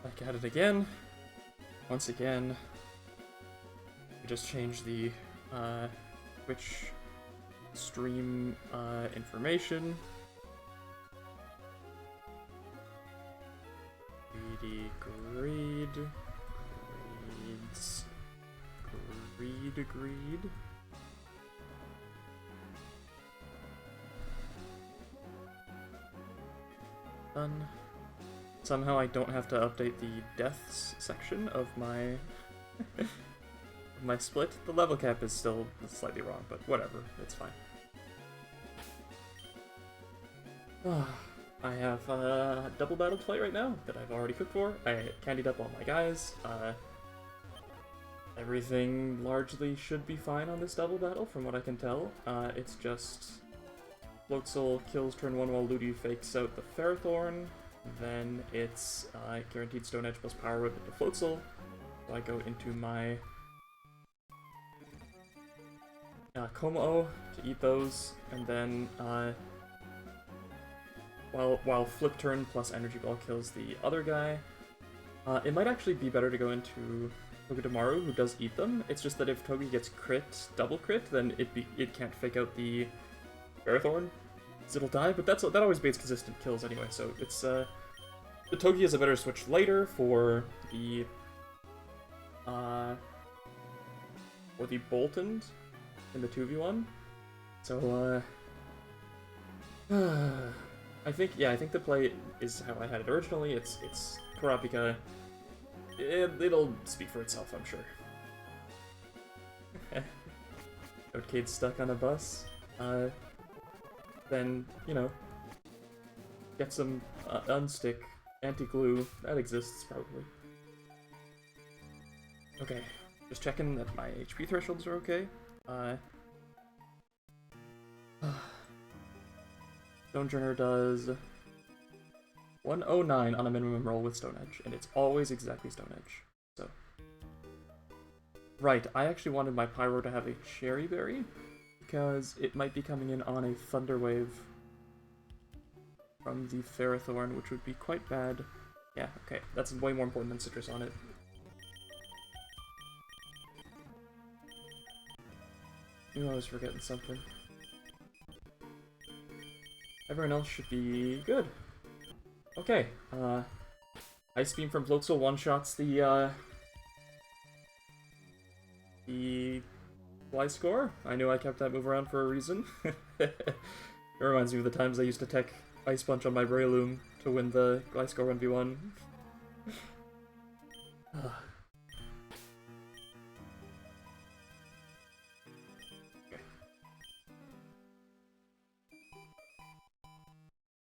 Back at it again. Once again, we just changed the Twitch stream information. Greed, greed. Done. Somehow I don't have to update the deaths section of my my split. The level cap is still slightly wrong, but whatever, it's fine. I have a double battle to play right now that I've already cooked for. I candied up all my guys. Everything largely should be fine on this double battle, from what I can tell. It's just Floatzel kills turn 1 while Ludi fakes out the Ferrothorn. Then it's guaranteed Stone Edge plus Power Whip into Floatzel. So I go into my Kommo to eat those, and then while Flip Turn plus Energy Ball kills the other guy, it might actually be better to go into Togedemaru, who does eat them. It's just that if Togi gets double crit, then it can't fake out the Ferrothorn, so it'll die. But that always baits consistent kills anyway. So it's the Togi is a better switch later for the Boltund in the 2v1. So I think the play is how I had it originally. It's Kurapika. It'll speak for itself, I'm sure. Toadcade's stuck on a bus. Then, you know, get some unstick, anti-glue. That exists, probably. Okay, just checking that my HP thresholds are okay. Stonejourner does 109 on a minimum roll with Stone Edge, and it's always exactly Stone Edge. So, right, I actually wanted my Pyro to have a Cherry Berry, because it might be coming in on a Thunder Wave from the Ferrothorn, which would be quite bad. Yeah, okay, that's way more important than Citrus on it. I was forgetting something. Everyone else should be good. Okay, Ice Beam from Floatzel one-shots the Gliscor. I knew I kept that move around for a reason. It reminds me of the times I used to tech Ice Punch on my Breloom to win the Gliscor 1v1.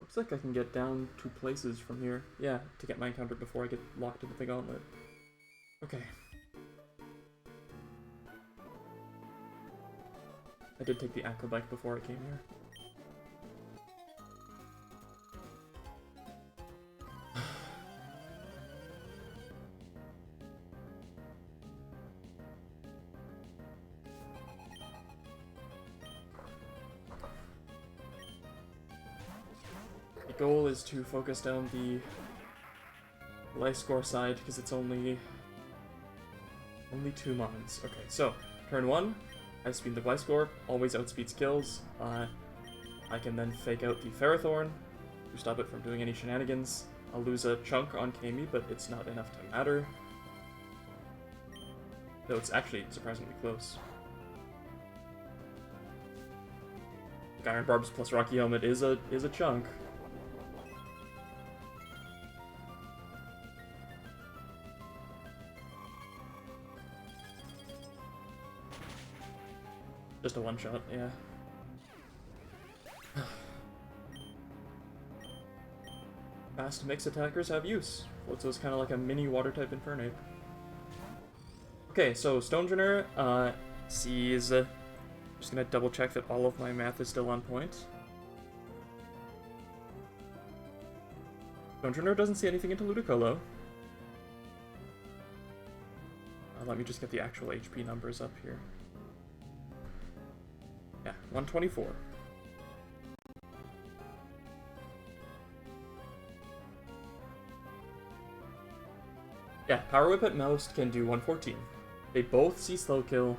Looks like I can get down 2 places from here. Yeah, to get my encounter before I get locked into the gauntlet. Okay. I did take the Acrobike before I came here. Goal is to focus down the Gliscor side because it's only 2 mons. Okay, so turn 1, Ice Beam the Gliscor, always outspeeds kills. I can then fake out the Ferrothorn to stop it from doing any shenanigans. I'll lose a chunk on Kami, but it's not enough to matter. Though it's actually surprisingly close. Iron Barbs plus Rocky Helmet is a chunk. Just a one-shot, yeah. Fast mix attackers have use. Floatzel's kind of like a mini water-type Infernape. Okay, so Stonejourner sees... just gonna double-check that all of my math is still on point. Stonejourner doesn't see anything into Ludicolo. Let me just get the actual HP numbers up here. Yeah, 124. Yeah, Power Whip at most can do 114. They both see Slow Kill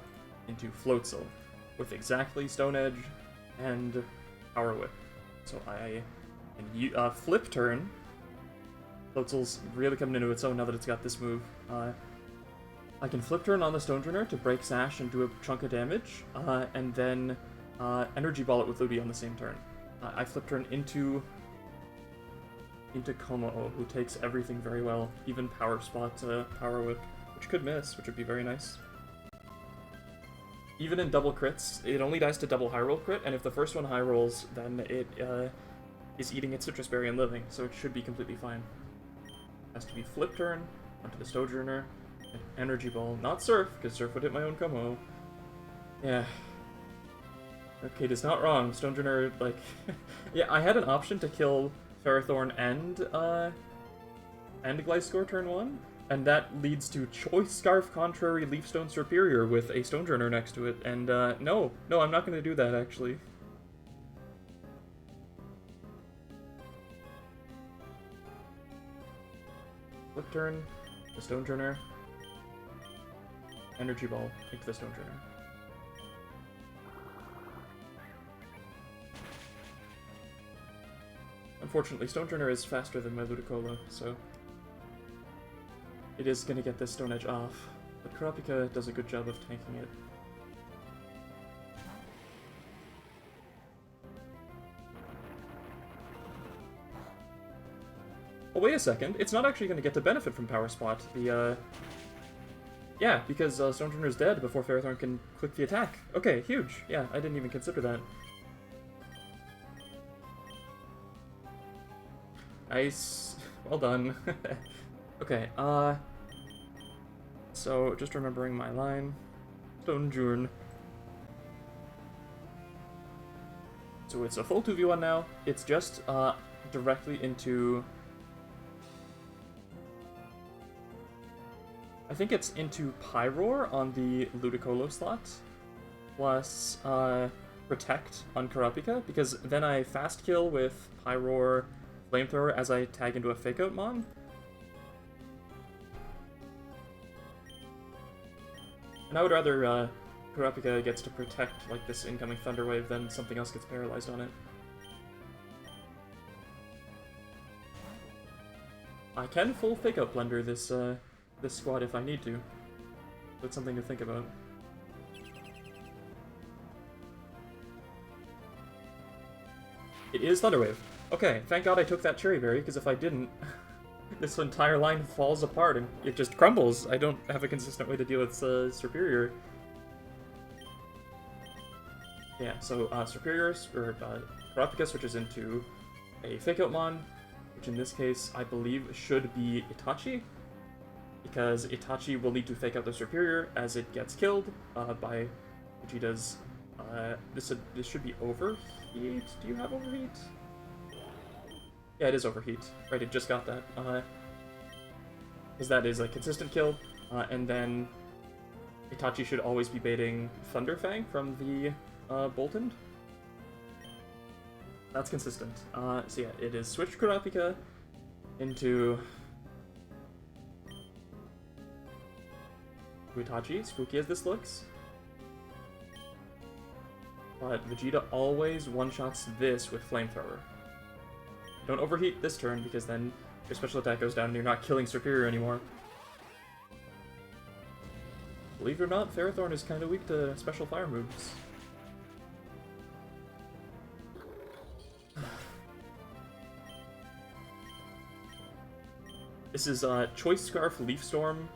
into Floatzel, with exactly Stone Edge and Power Whip. So I can Flip Turn. Floatzel's really coming into its own now that it's got this move. I can Flip Turn on the Stonjourner to break Sash and do a chunk of damage, and then Energy Ball it with Ludi on the same turn. I Flip Turn into Komo, who takes everything very well, even Power Spot, Power Whip, which could miss, which would be very nice. Even in double crits, it only dies to double high roll crit, and if the first one high rolls, then it is eating its Citrus Berry and living, so it should be completely fine. Has to be Flip Turn onto the Stonjourner, and Energy Ball, not Surf, because Surf would hit my own Komo. Yeah. Arcade is not wrong. Stonjourner, like... yeah, I had an option to kill Ferrothorn and Gliscor turn 1, and that leads to Choice Scarf Contrary Leafstone Superior with a Stonjourner next to it, and no, I'm not going to do that, actually. Flip Turn, the Stonjourner, Energy Ball into the Stonjourner. Unfortunately, Stonjourner is faster than my Ludicolo, so it is going to get this Stone Edge off, but Kurapika does a good job of tanking it. Oh, wait a second, it's not actually going to get to benefit from Power Spot. Yeah, because Stonjourner's dead before Ferrothorn can click the attack. Okay, huge. Yeah, I didn't even consider that. Nice. Well done. Okay, so, just remembering my line. Stonjourn. So it's a full 2v1 now. It's just, directly into... I think it's into Pyroar on the Ludicolo slot, plus, Protect on Kurapika, because then I fast kill with Pyroar Flamethrower as I tag into a Fake Out Mon. And I would rather Kurapika gets to protect like this incoming Thunder Wave than something else gets paralyzed on it. I can full Fake Out Blender this this squad if I need to. That's something to think about. It is Thunder Wave. Okay, thank God I took that Cherry Berry, because if I didn't, this entire line falls apart and it just crumbles. I don't have a consistent way to deal with Superior. Yeah, so Superior, or Kurapika switches into a Fake Out Mon, which in this case I believe should be Itachi, because Itachi will need to Fake Out the Superior as it gets killed by Vegeta's... this should be Overheat? Do you have Overheat? Yeah, it is Overheat. Right, it just got that. Because that is a consistent kill, and then Itachi should always be baiting Thunderfang from the Boltund. That's consistent. So yeah, it is switch Kurapika into Itachi, spooky as this looks. But Vegeta always one-shots this with Flamethrower. Don't overheat this turn, because then your special attack goes down and you're not killing Superior anymore. Believe it or not, Ferrothorn is kind of weak to special fire moves. This is Choice Scarf Leaf Storm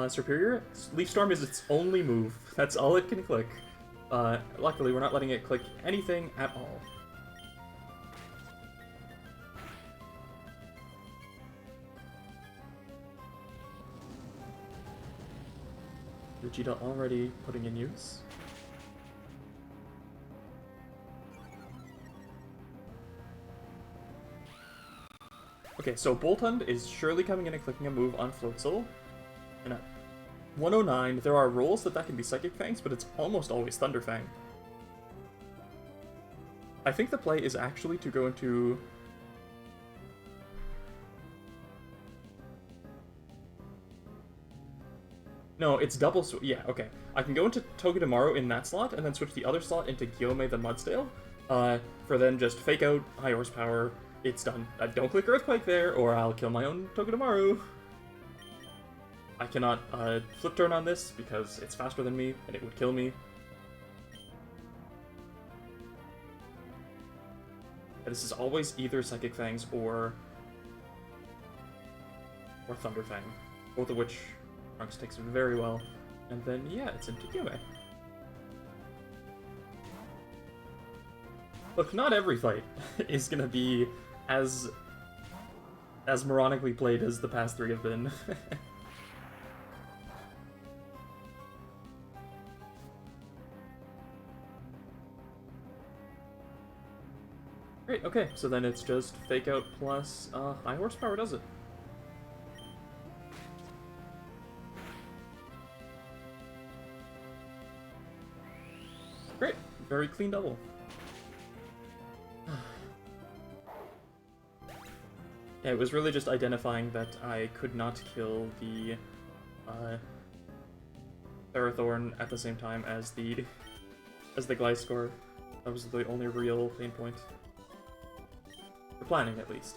Superior. Leaf Storm is its only move. That's all it can click. Luckily, we're not letting it click anything at all. Vegeta already putting in use. Okay, so Boltund is surely coming in and clicking a move on Floatzel. And at 109, there are rolls that can be Psychic Fangs, but it's almost always Thunderfang. I think the play is actually to go into... No, it's double yeah, okay. I can go into Togedemaru in that slot, and then switch the other slot into Gyome the Mudsdale, for then just fake out high horsepower. It's done. Don't click Earthquake there, or I'll kill my own Togedemaru. I cannot flip turn on this because it's faster than me, and it would kill me. And this is always either Psychic Fangs or Thunder Fang, both of which Trunks takes very well. And then, yeah, it's into Gyome. Look, not every fight is gonna be as moronically played as the past three have been. Great, okay, so then it's just Fake Out plus high horsepower does it. Great, very clean double. Yeah, it was really just identifying that I could not kill the Ferrothorn at the same time as the Gliscor. That was the only real pain point. For planning, at least.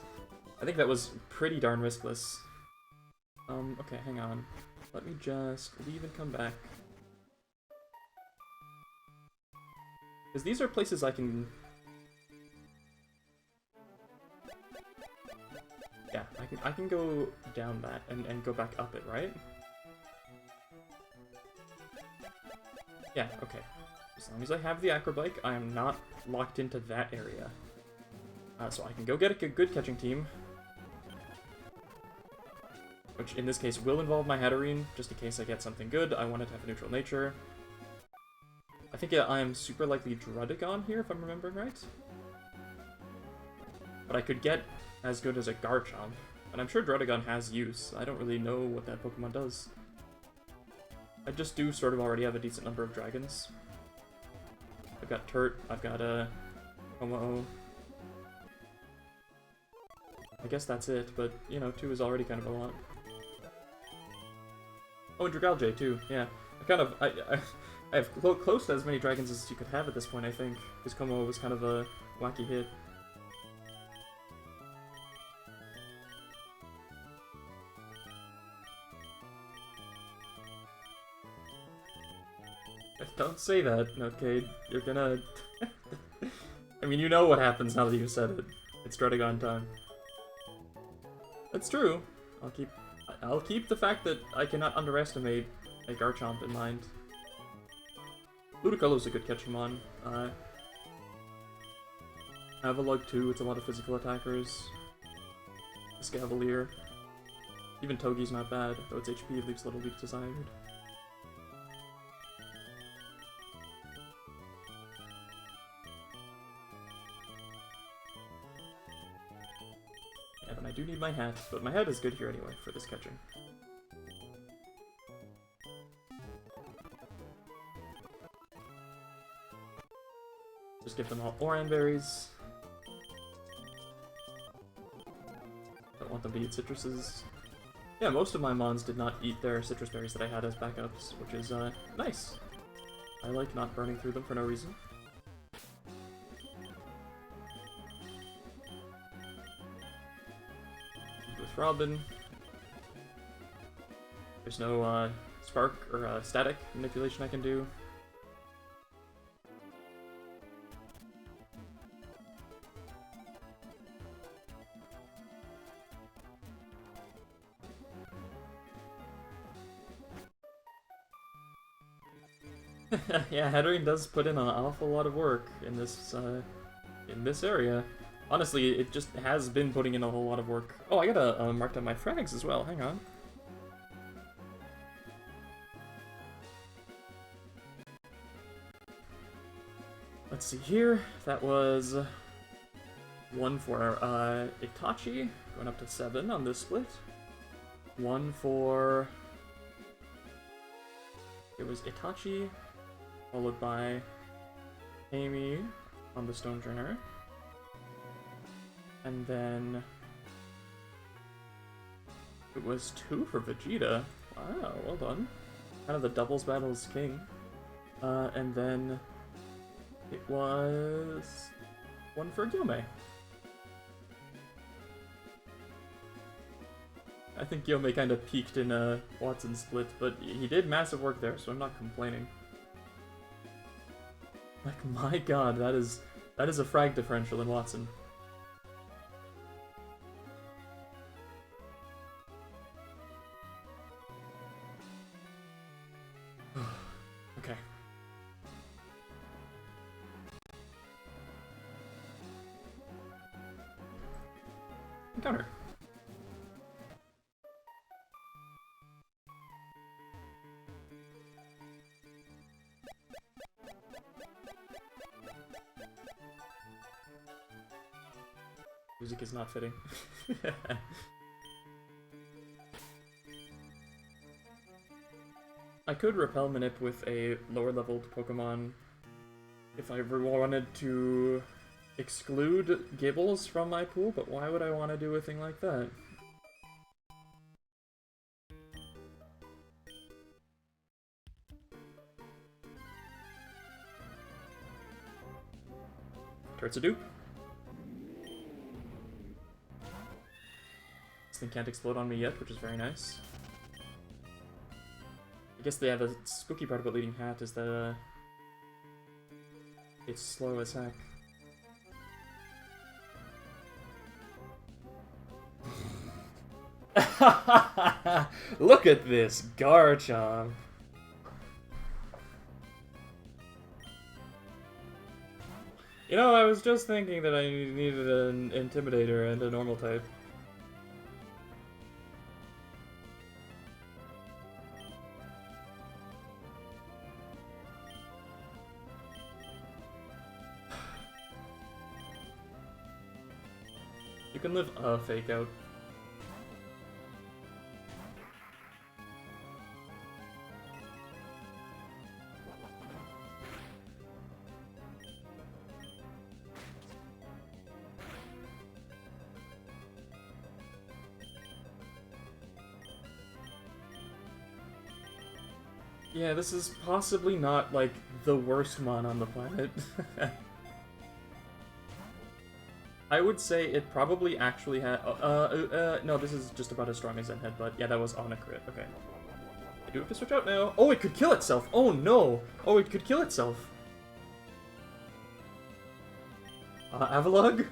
I think that was pretty darn riskless. Okay, hang on. Let me just leave and come back. Because these are places I can... Yeah, I can go down that and go back up it, right? Yeah, okay. As long as I have the Acrobike, I am not locked into that area. So I can go get a good catching team. Which, in this case, will involve my Hatterene, just in case I get something good. I want it to have a neutral nature. I think I am super likely Druddigon here, if I'm remembering right. But I could get as good as a Garchomp. And I'm sure Druddigon has use. I don't really know what that Pokemon does. I just do sort of already have a decent number of dragons. I've got Turt, I've got Homo. I guess that's it, but, you know, 2 is already kind of a lot. Oh, and Dragalge, too, yeah. I have close to as many dragons as you could have at this point, I think, because Como was kind of a wacky hit. Don't say that, Notcade. You're gonna... I mean, you know what happens now that you've said it. It's Druddigon time. That's true. I'll keep the fact that I cannot underestimate a Garchomp in mind. Ludicolo's a good Catchmon. Avalugg too, it's a lot of physical attackers. Escavalier. Even Togi's not bad, though its HP leaves little weak desired. Yeah, then I do need my hat, but my hat is good here anyway for this catching. Just give them all Oran berries. Don't want them to eat citruses. Yeah, most of my mons did not eat their citrus berries that I had as backups, which is nice. I like not burning through them for no reason. With Robin. There's no spark or static manipulation I can do. Yeah, Hatterene does put in an awful lot of work in this area. Honestly, it just has been putting in a whole lot of work. Oh, I gotta mark down my frags as well. Hang on. Let's see here. That was 1 for Itachi, going up to 7 on this split. 1 for... It was Itachi, followed by Amy on the Stone Trainer. And then it was 2 for Vegeta. Wow, well done. kind of the doubles battles king. And then it was one for Gyomei. I think Gyomei kind of peaked in Watson split, but he did massive work there, so I'm not complaining. Like, my god, that is a frag differential in Watson. Okay. Encounter. Music is not fitting. I could repel Manip with a lower leveled Pokemon if I ever wanted to exclude Gibbles from my pool, but why would I want to do a thing like that? Turt's a dupe. This thing can't explode on me yet, which is very nice. I guess they have a spooky part about Leading Hat is that it's slow as heck. Look at this Garchomp. You know, I was just thinking that I needed an Intimidator and a normal type. You can live a fake out. Yeah, this is possibly not, like, the worst mon on the planet. I would say it probably actually had... no, this is just about as strong as Zenhead, but yeah, that was on a crit. Okay. I do have to switch out now. Oh, it could kill itself! Oh, no! Oh, it could kill itself! Avalugg?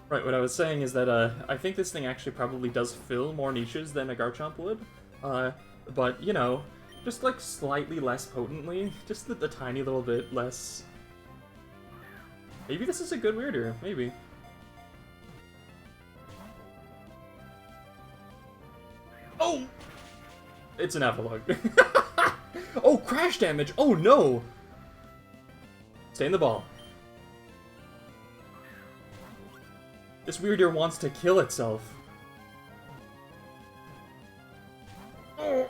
Right, what I was saying is that, I think this thing actually probably does fill more niches than a Garchomp would. But, you know, just, like, slightly less potently. Just the tiny little bit less... Maybe this is a good weirder. Maybe. Oh! It's an Avalugg. Oh, crash damage! Oh, no! Stay in the ball. This weirder wants to kill itself. Oh.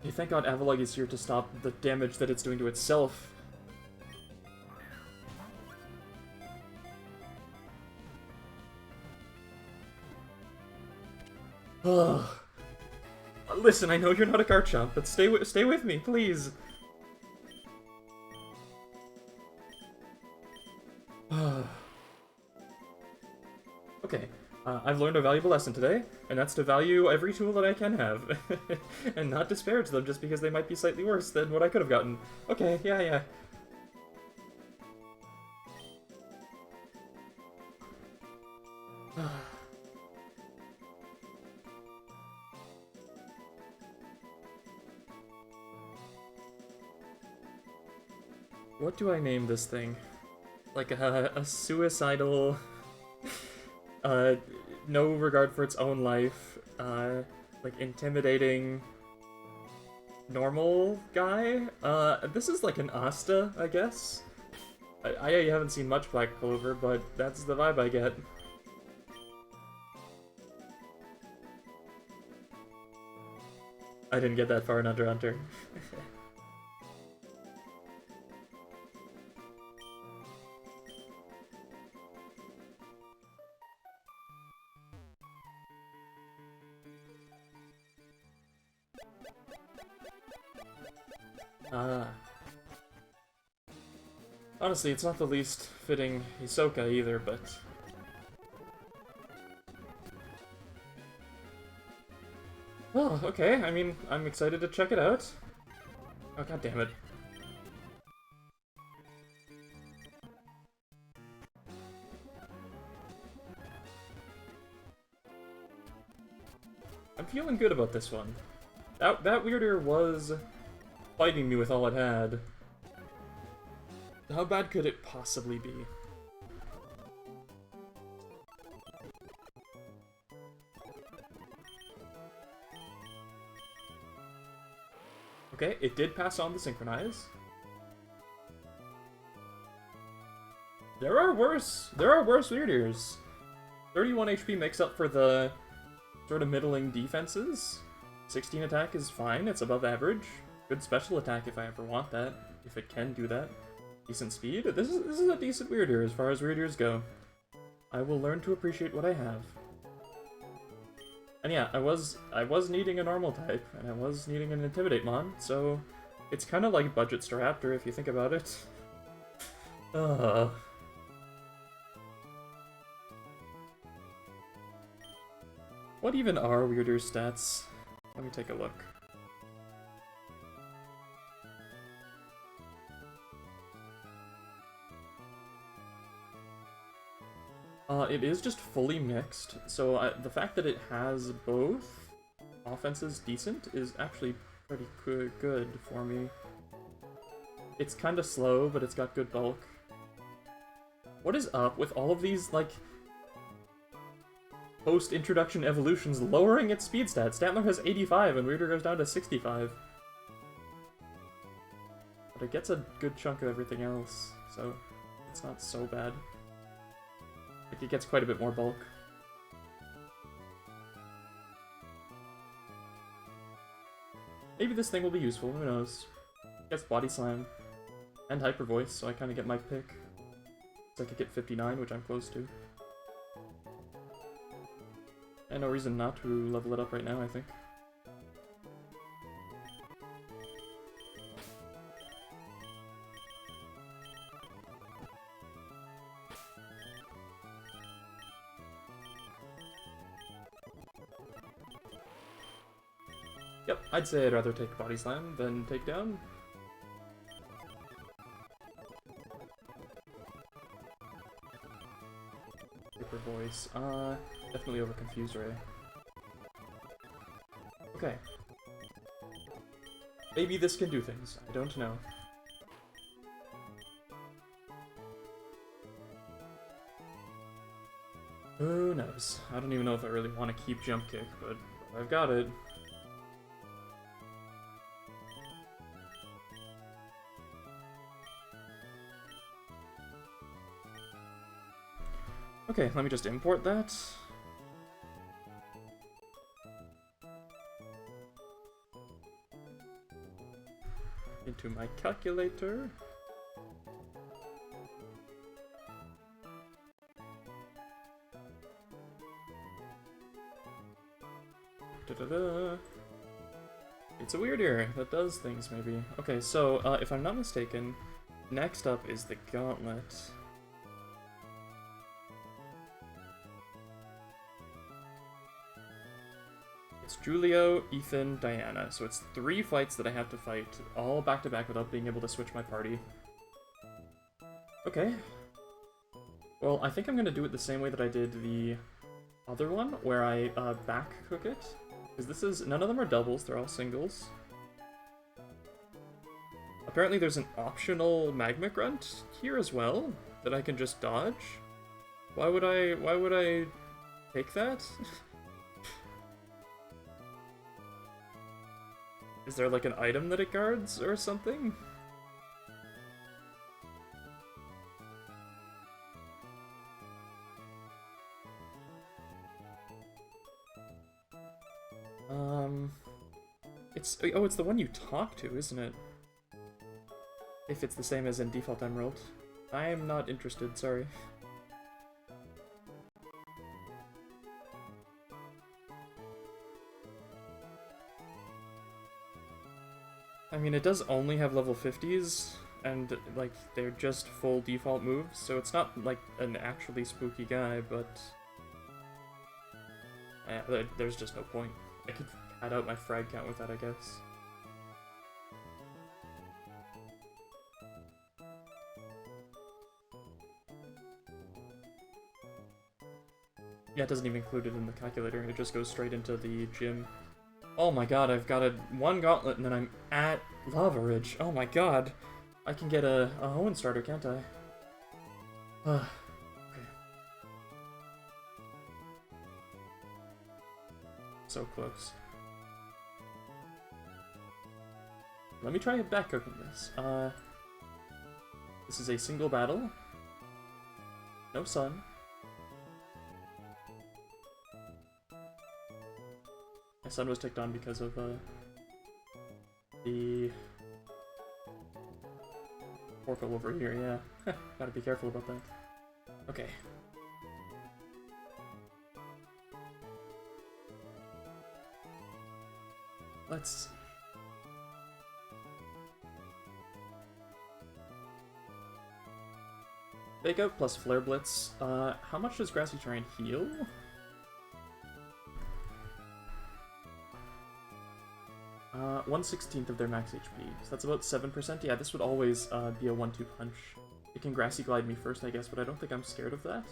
Hey, thank God Avalugg is here to stop the damage that it's doing to itself. Ugh. Listen, I know you're not a Garchomp, but stay with me, please. Okay, I've learned a valuable lesson today, and that's to value every tool that I can have, and not disparage them just because they might be slightly worse than what I could have gotten. Okay, yeah. What do I name this thing? Like a suicidal, no regard for its own life, like intimidating, normal guy? This is like an Asta, I guess? I haven't seen much Black Clover, but that's the vibe I get. I didn't get that far in Hunter x Hunter. Ah. Honestly, it's not the least fitting Hisoka either, but... Oh, okay, I mean, I'm excited to check it out. Oh, god damn it. I'm feeling good about this one. That weirder was fighting me with all it had. How bad could it possibly be? Okay, it did pass on the Synchronize. There are worse Weirdiers. 31 HP makes up for the sort of middling defenses. 16 attack is fine, it's above average. Good special attack if I ever want that, if it can do that. Decent speed. This is a decent Weirdier as far as Weirdiers go. I will learn to appreciate what I have. And yeah, I was needing a normal type, and I was needing an Intimidate Mon, so it's kind of like Budget Staraptor if you think about it. What even are Weirder's stats? Let me take a look. It is just fully mixed, so the fact that it has both offenses decent is actually pretty good for me. It's kind of slow, but it's got good bulk. What is up with all of these, like, post-introduction evolutions lowering its speed stats? Stantler has 85 and Weirder goes down to 65. But it gets a good chunk of everything else, so it's not so bad. Like, it gets quite a bit more bulk. Maybe this thing will be useful, who knows. It gets Body Slam and Hyper Voice, so I kind of get my pick. So I could get 59, which I'm close to. And no reason not to level it up right now, I think. Yep, I'd say I'd rather take Body Slam than take down. Hyper Voice. Definitely over Confuse Ray. Okay. Maybe this can do things. I don't know. Who knows? I don't even know if I really want to keep Jump Kick, but I've got it. Okay, let me just import that. Into my calculator. Da-da-da. It's a Weirdier that does things, maybe. Okay, so, if I'm not mistaken, next up is the Gauntlet. It's Julio, Ethan, Diana. So it's 3 fights that I have to fight, all back-to-back without being able to switch my party. Okay. Well, I think I'm gonna do it the same way that I did the other one, where I back-cook it. Because this is... none of them are doubles, they're all singles. Apparently there's an optional Magma Grunt here as well, that I can just dodge. Why would I take that? Is there like an item that it guards or something? It's the one you talk to, isn't it? If it's the same as in Default Emerald. I am not interested, sorry. I mean, it does only have level 50s, and, like, they're just full default moves, so it's not, like, an actually spooky guy, but... there's just no point. I could add out my frag count with that, I guess. Yeah, it doesn't even include it in the calculator, it just goes straight into the gym. Oh my god, I've got one gauntlet and then I'm at Lava Ridge. Oh my god. I can get a Hoenn starter, can't I? Okay. So close. Let me try back cooking this. This is a single battle. No sun. My son was ticked on because of the Orphle over here, yeah. Gotta be careful about that. Okay. Let's see. Fake Out plus Flare Blitz. How much does Grassy Terrain heal? Uh, 1/16 of their max HP, so that's about 7%. Yeah, this would always be a 1-2 punch. It can Grassy Glide me first, I guess, but I don't think I'm scared of that.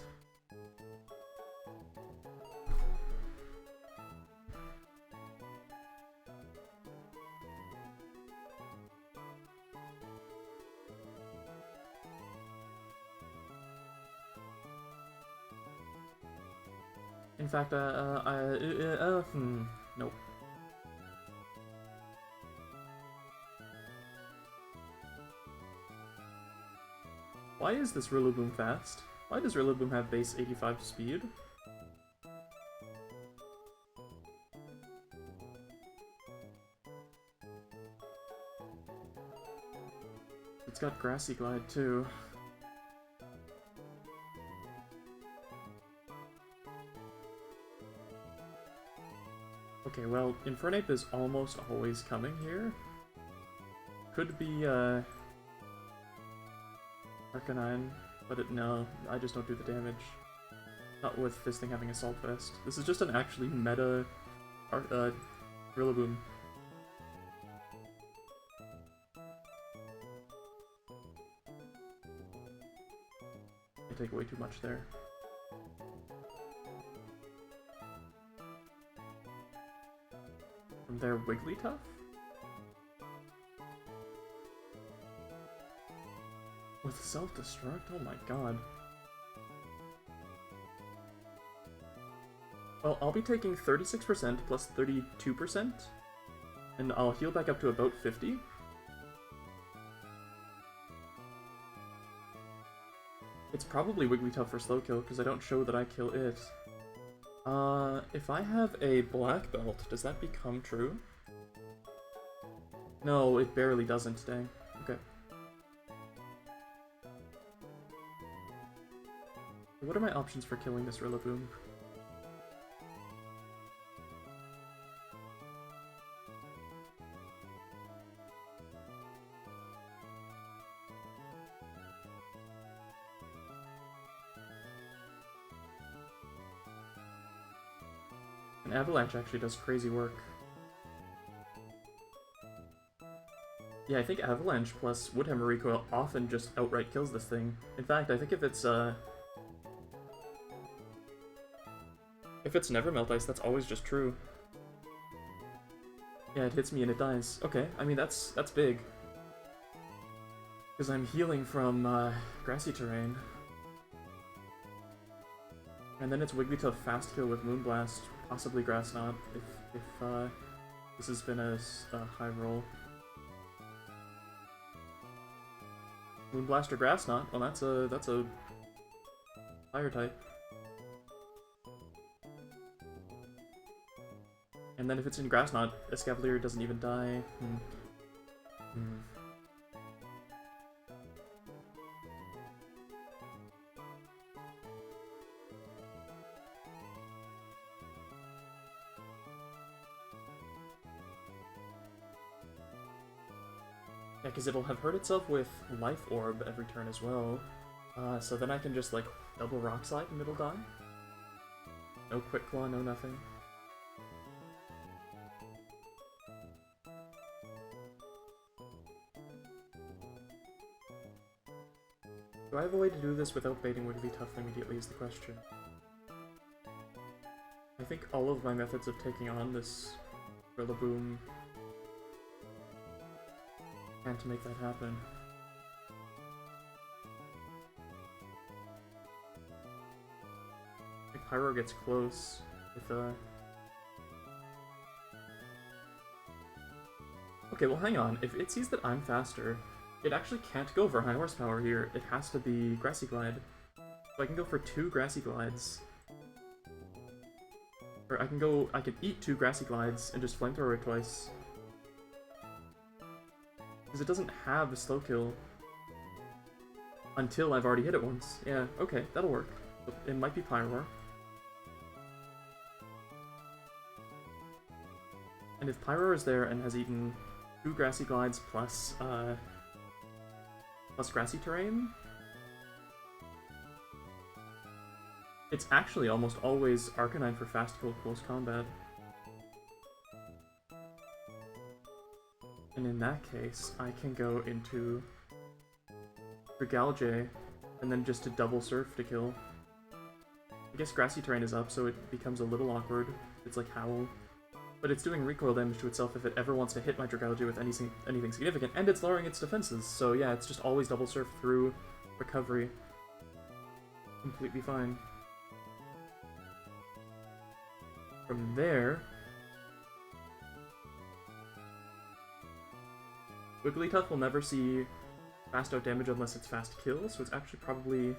In fact, nope. Why is this Rillaboom fast? Why does Rillaboom have base 85 speed? It's got Grassy Glide too. Okay, well, Infernape is almost always coming here. Could be, Arcanine, but no, I just don't do the damage. Not with this thing having Assault Vest. This is just an actually meta Rillaboom. I take way too much there. From there, Wigglytuff? With self-destruct? Oh my god. Well, I'll be taking 36% plus 32%, and I'll heal back up to about 50. It's probably Wigglytuff for slow kill, because I don't show that I kill it. If I have a black belt, does that become true? No, it barely doesn't, dang. Okay. What are my options for killing this Rillaboom? An Avalanche actually does crazy work. Yeah, I think Avalanche plus Woodhammer Recoil often just outright kills this thing. In fact, I think if it's Never Melt Ice, that's always just true. Yeah, it hits me and it dies. Okay, I mean, that's big. Because I'm healing from, Grassy Terrain. And then it's Wigglytuff fast kill with Moonblast, possibly Grass Knot, if this has been a high roll. Moonblast or Grass Knot? Well, that's a fire type. And then if it's in Grass Knot, Escavalier doesn't even die. Yeah, because it'll have hurt itself with Life Orb every turn as well. So then I can just, like, double Rock Slide and it'll die. No Quick Claw, no nothing. Do I have a way to do this without baiting Wigglytuff immediately is the question. I think all of my methods of taking on this Rillaboom can't make that happen. I think Pyro gets close with Okay, well hang on. If it sees that I'm faster, it actually can't go for high horsepower here. It has to be Grassy Glide. So I can go for 2 Grassy Glides. Or I can eat 2 Grassy Glides and just Flamethrower it twice. Because it doesn't have a slow kill until I've already hit it once. Yeah, okay, that'll work. It might be Pyroar. And if Pyroar is there and has eaten 2 Grassy Glides plus Grassy Terrain, it's actually almost always Arcanine for fast kill close combat. And in that case, I can go into Dragalge and then just to double surf to kill. I guess Grassy Terrain is up, so it becomes a little awkward. It's like Howl. But it's doing recoil damage to itself if it ever wants to hit my Dragalge with anything significant, and it's lowering its defenses, so yeah, it's just always double surf through recovery. Completely fine. From there, Wigglytuff will never see fast out damage unless it's fast kill, so it's actually probably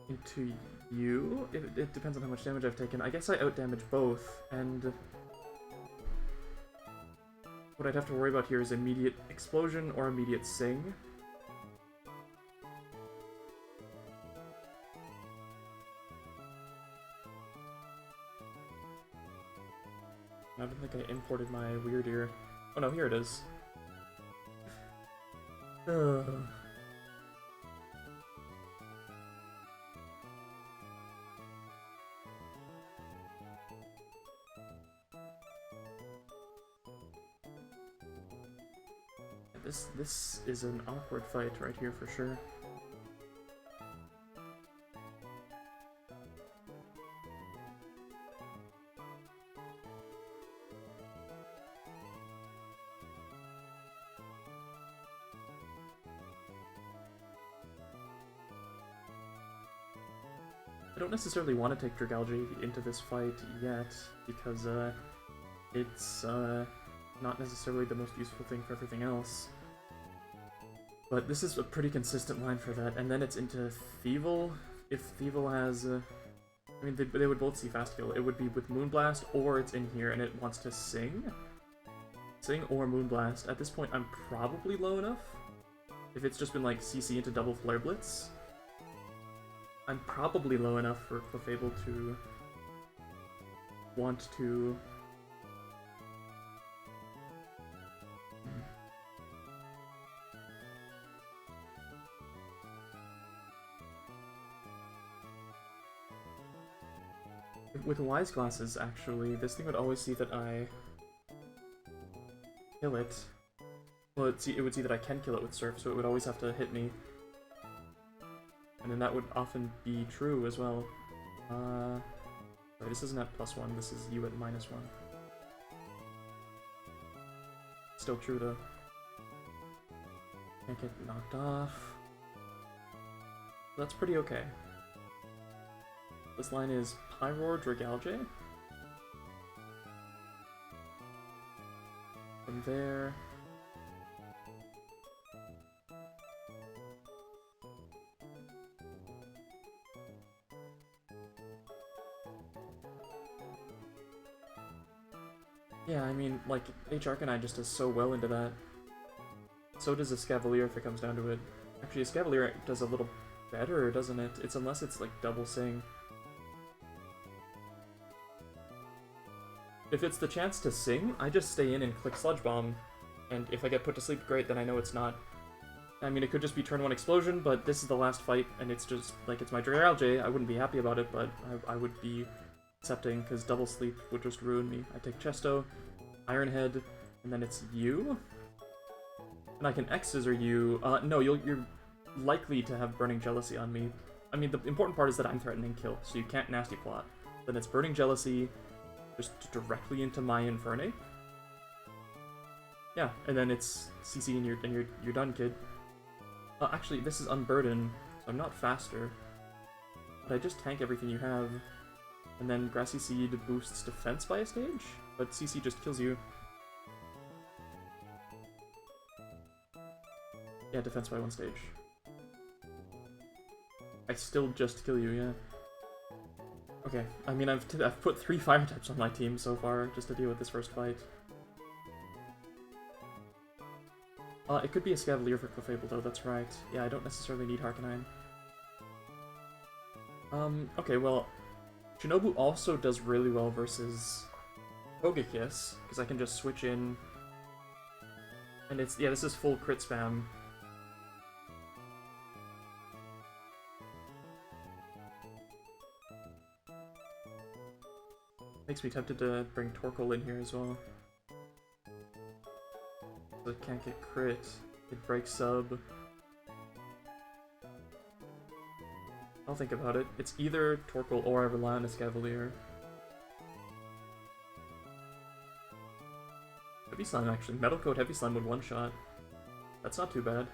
into you. It depends on how much damage I've taken. I guess I out damage both, and what I'd have to worry about here is immediate explosion or immediate sing. I don't think I imported my Weird Ear. Oh no, here it is. This is an awkward fight right here for sure. I don't necessarily want to take Dragalge into this fight yet, because it's not necessarily the most useful thing for everything else. But this is a pretty consistent line for that, and then it's into Thievul. If Thievul has... I mean, they would both see fast kill. It would be with Moonblast, or it's in here and it wants to Sing. Sing or Moonblast. At this point, I'm probably low enough. If it's just been like CC into double Flare Blitz, I'm probably low enough for Clefable to want to... With Wise Glasses, actually, this thing would always see that I kill it. Well, it would see that I can kill it with Surf, so it would always have to hit me. And then that would often be true as well. Sorry, this isn't at +1, this is you at -1. Still true, though. Can't get knocked off. That's pretty okay. This line is Pyroar, Dragalge. From there... Yeah, I mean, like, H-Arcanine just does so well into that. So does Escavalier if it comes down to it. Actually, Escavalier does a little better, doesn't it? It's unless it's, like, double Sing. If it's the chance to Sing, I just stay in and click Sludge Bomb. And if I get put to sleep, great, then I know it's not. I mean, it could just be turn 1 explosion, but this is the last fight, and it's just, like, it's my Dragalge. I wouldn't be happy about it, but I would be accepting, because double sleep would just ruin me. I take Chesto, Iron Head, and then it's you? And I can X-scissor you. No, you're likely to have Burning Jealousy on me. I mean, the important part is that I'm threatening kill, so you can't Nasty Plot. Then it's Burning Jealousy, just directly into my Infernape. Yeah, and then it's CC and you're done, kid. Actually, this is Unburden, so I'm not faster. But I just tank everything you have. And then Grassy Seed boosts defense by a stage, but CC just kills you. Yeah, defense by 1 stage. I still just kill you, yeah. Okay, I mean, I've put 3 fire types on my team so far, just to deal with this first fight. It could be a Scavalier for Clefable, though, that's right. Yeah, I don't necessarily need Harkonine. Okay, well, Shinobu also does really well versus Togekiss, because I can just switch in, and it's, yeah, this is full crit spam. Makes me tempted to bring Torkoal in here as well. So it can't get crit. It breaks sub. I'll think about it. It's either Torkoal or I rely on a Scavalier. Heavy Slime, actually. Metal Coat Heavy Slime would one-shot. That's not too bad.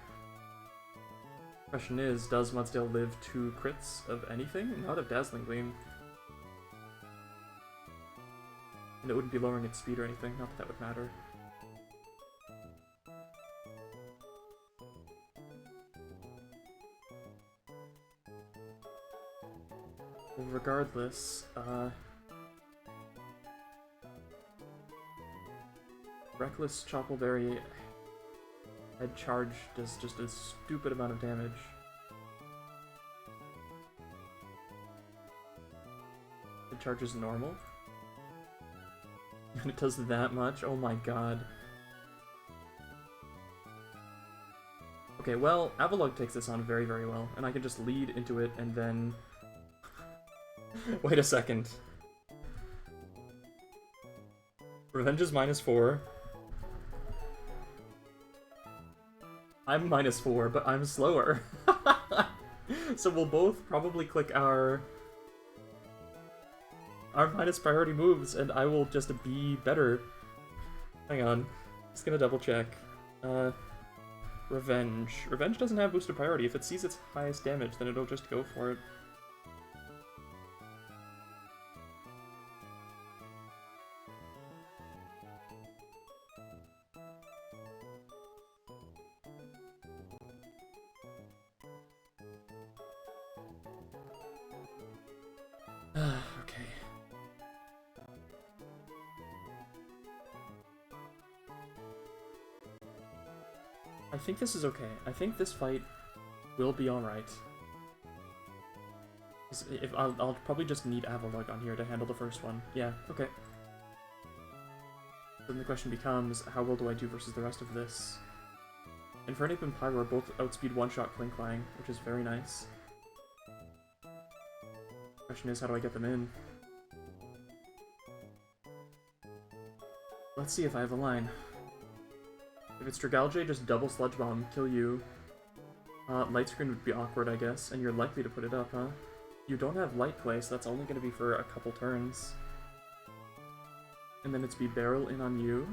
Question is, does Mudsdale live 2 crits of anything? Not of Dazzling Gleam. And it wouldn't be lowering its speed or anything, not that that would matter. Well, regardless, Reckless Choppleberry Head Charge does just a stupid amount of damage. Head Charge is normal. And it does that much? Oh my god. Okay, well, Avalugg takes this on very, very well, and I can just lead into it and then... Wait a second. Revenge is -4. I'm -4, but I'm slower. So we'll both probably click our minus priority moves, and I will just be better. Hang on. Just gonna double check. Revenge. Revenge doesn't have boosted priority. If it sees its highest damage, then it'll just go for it. Okay. I think this is okay. I think this fight will be alright. If I'll probably just need Avalugg on here to handle the first one. Yeah, okay. Then the question becomes, how well do I do versus the rest of this? Infernape and Pyroar both outspeed one-shot Klinklang, which is very nice. Question is, how do I get them in? Let's see if I have a line. If it's Dragalge, just double Sludge Bomb, kill you. Light Screen would be awkward, I guess, and you're likely to put it up, huh? You don't have Light Play, so that's only going to be for a couple turns. And then it's be Barrel in on you.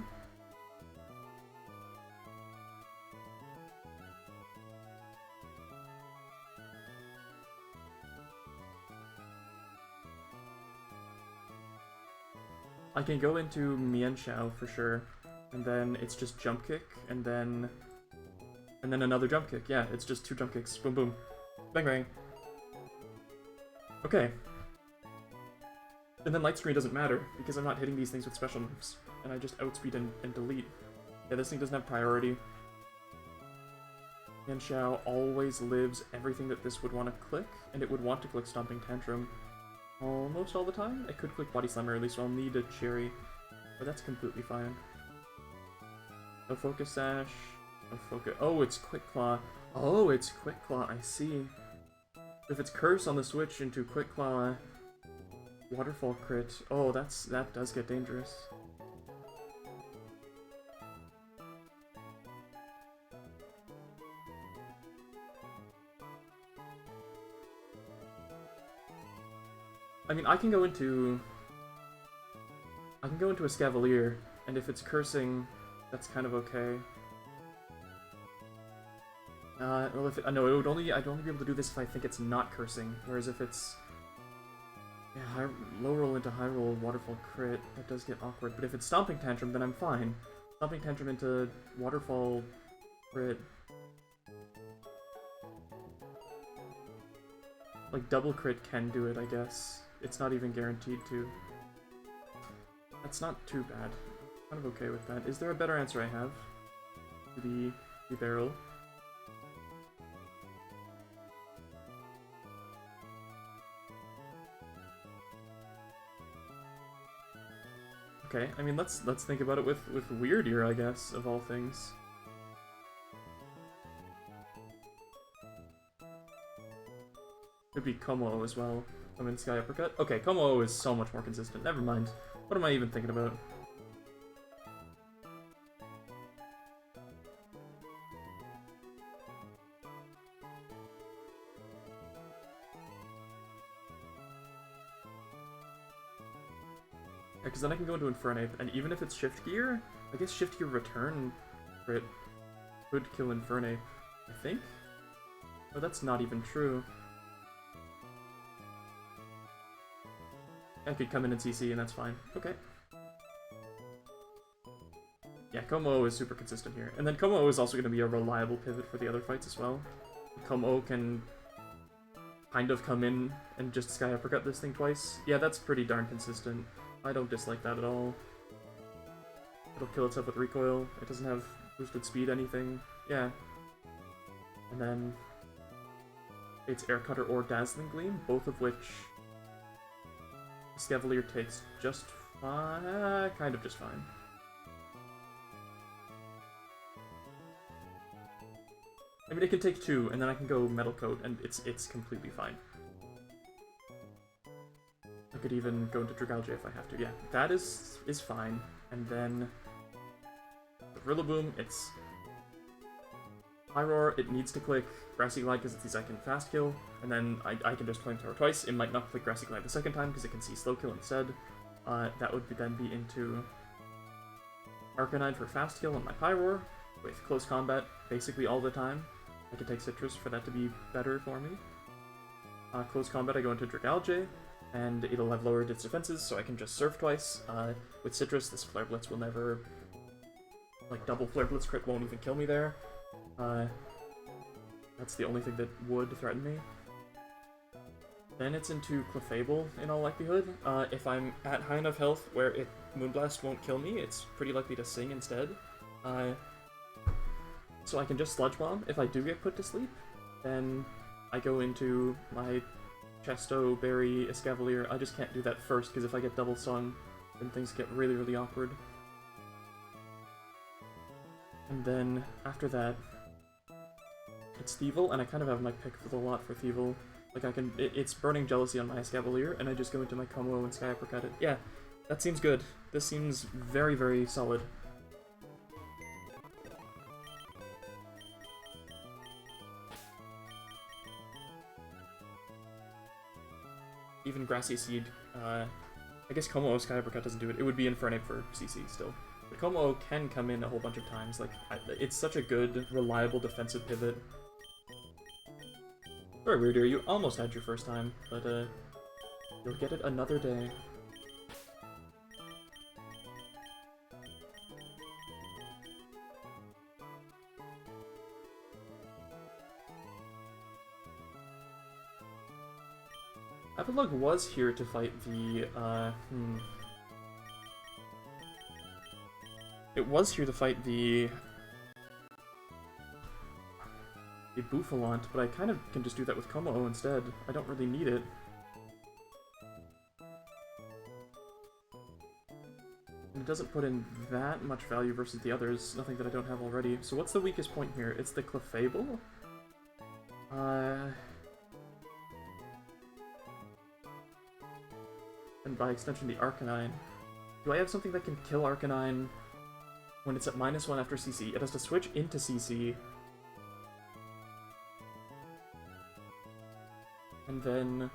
I can go into Mienshao for sure, and then it's just Jump Kick, and then another Jump Kick. Yeah, it's just 2 Jump Kicks. Boom, boom. Bang, bang. Okay. And then Light Screen doesn't matter, because I'm not hitting these things with special moves, and I just outspeed and delete. Yeah, this thing doesn't have priority. Mienshao always lives everything that this would want to click, and it would want to click Stomping Tantrum. Almost all the time. It could click Body Slam early, so I'll need a Cherry, but that's completely fine. No Focus Sash. No Focus... Oh, it's Quick Claw. Oh, it's Quick Claw, I see. If it's Curse on the switch into Quick Claw... Waterfall crit. Oh, that does get dangerous. I mean, I can go into a Scavalier, and if it's cursing, that's kind of okay. Well, if no, I'd only be able to do this if I think it's not cursing. Whereas if it's low roll into high roll waterfall crit, that does get awkward. But if it's Stomping Tantrum, then I'm fine. Stomping Tantrum into waterfall crit. Like double crit can do it, I guess. It's not even guaranteed to. That's not too bad. I'm kind of okay with that. Is there a better answer I have? The barrel. Okay, I mean let's think about it with Weird Ear, I guess, of all things. Could be Como as well. I'm in Sky Uppercut. Okay, Como is so much more consistent. Never mind. What am I even thinking about? Because then I can go into Infernape, and even if it's Shift Gear, I guess Shift Gear Return crit could kill Infernape, I think? Oh, that's not even true. I could come in and CC, and that's fine. Okay. Yeah, Como is super consistent here. And then Como is also going to be a reliable pivot for the other fights as well. Como can kind of come in and just Sky Uppercut this thing twice. Yeah, that's pretty darn consistent. I don't dislike that at all. It'll kill itself with recoil. It doesn't have boosted speed anything. Yeah. And then it's Air Cutter or Dazzling Gleam, both of which Scavalier takes just fine. Kind of just fine. I mean, it can take two, and then I can go Metal Coat, and it's completely fine. I could even go into Dragalge if I have to. Yeah, that is fine. And then the Rillaboom, it's High Roar, it needs to click Grassy Glide because it's the second fast kill, and then I can just Flamethrower twice. It might not click Grassy Glide the second time because it can see Slow Kill instead. That would then be into Arcanine for fast kill on my Pyroar, with Close Combat basically all the time. I can take Citrus for that to be better for me. Close Combat, I go into Dragalge, and it'll have lowered its defenses, so I can just Surf twice. With Citrus, this Flare Blitz will never... Like, double Flare Blitz crit won't even kill me there. That's the only thing that would threaten me. Then it's into Clefable, in all likelihood. If I'm at high enough health where Moonblast won't kill me, it's pretty likely to Sing instead. So I can just Sludge Bomb. If I do get put to sleep, then I go into my Chesto, Berry, Escavalier. I just can't do that first, because if I get double sung, then things get really, really awkward. And then, after that, it's Thievul, and I kind of have my pick for the lot for Thievul. Like, I can... It's Burning Jealousy on my Escavalier, and I just go into my Como and Sky Uppercut it. Yeah, that seems good. This seems very, very solid. Even Grassy Seed, I guess Como Sky Uppercut doesn't do it. It would be Infernape for CC still. But Como can come in a whole bunch of times. Like, it's such a good, reliable defensive pivot. Very weird here. You almost had your first time, but you'll get it another day. Apolog was here to fight the, It was here to fight the Bouffalant, but I kind of can just do that with Como instead. I don't really need it. And it doesn't put in that much value versus the others, nothing that I don't have already. So what's the weakest point here? It's the Clefable? And by extension the Arcanine. Do I have something that can kill Arcanine when it's at -1 after CC? It has to switch into CC. And then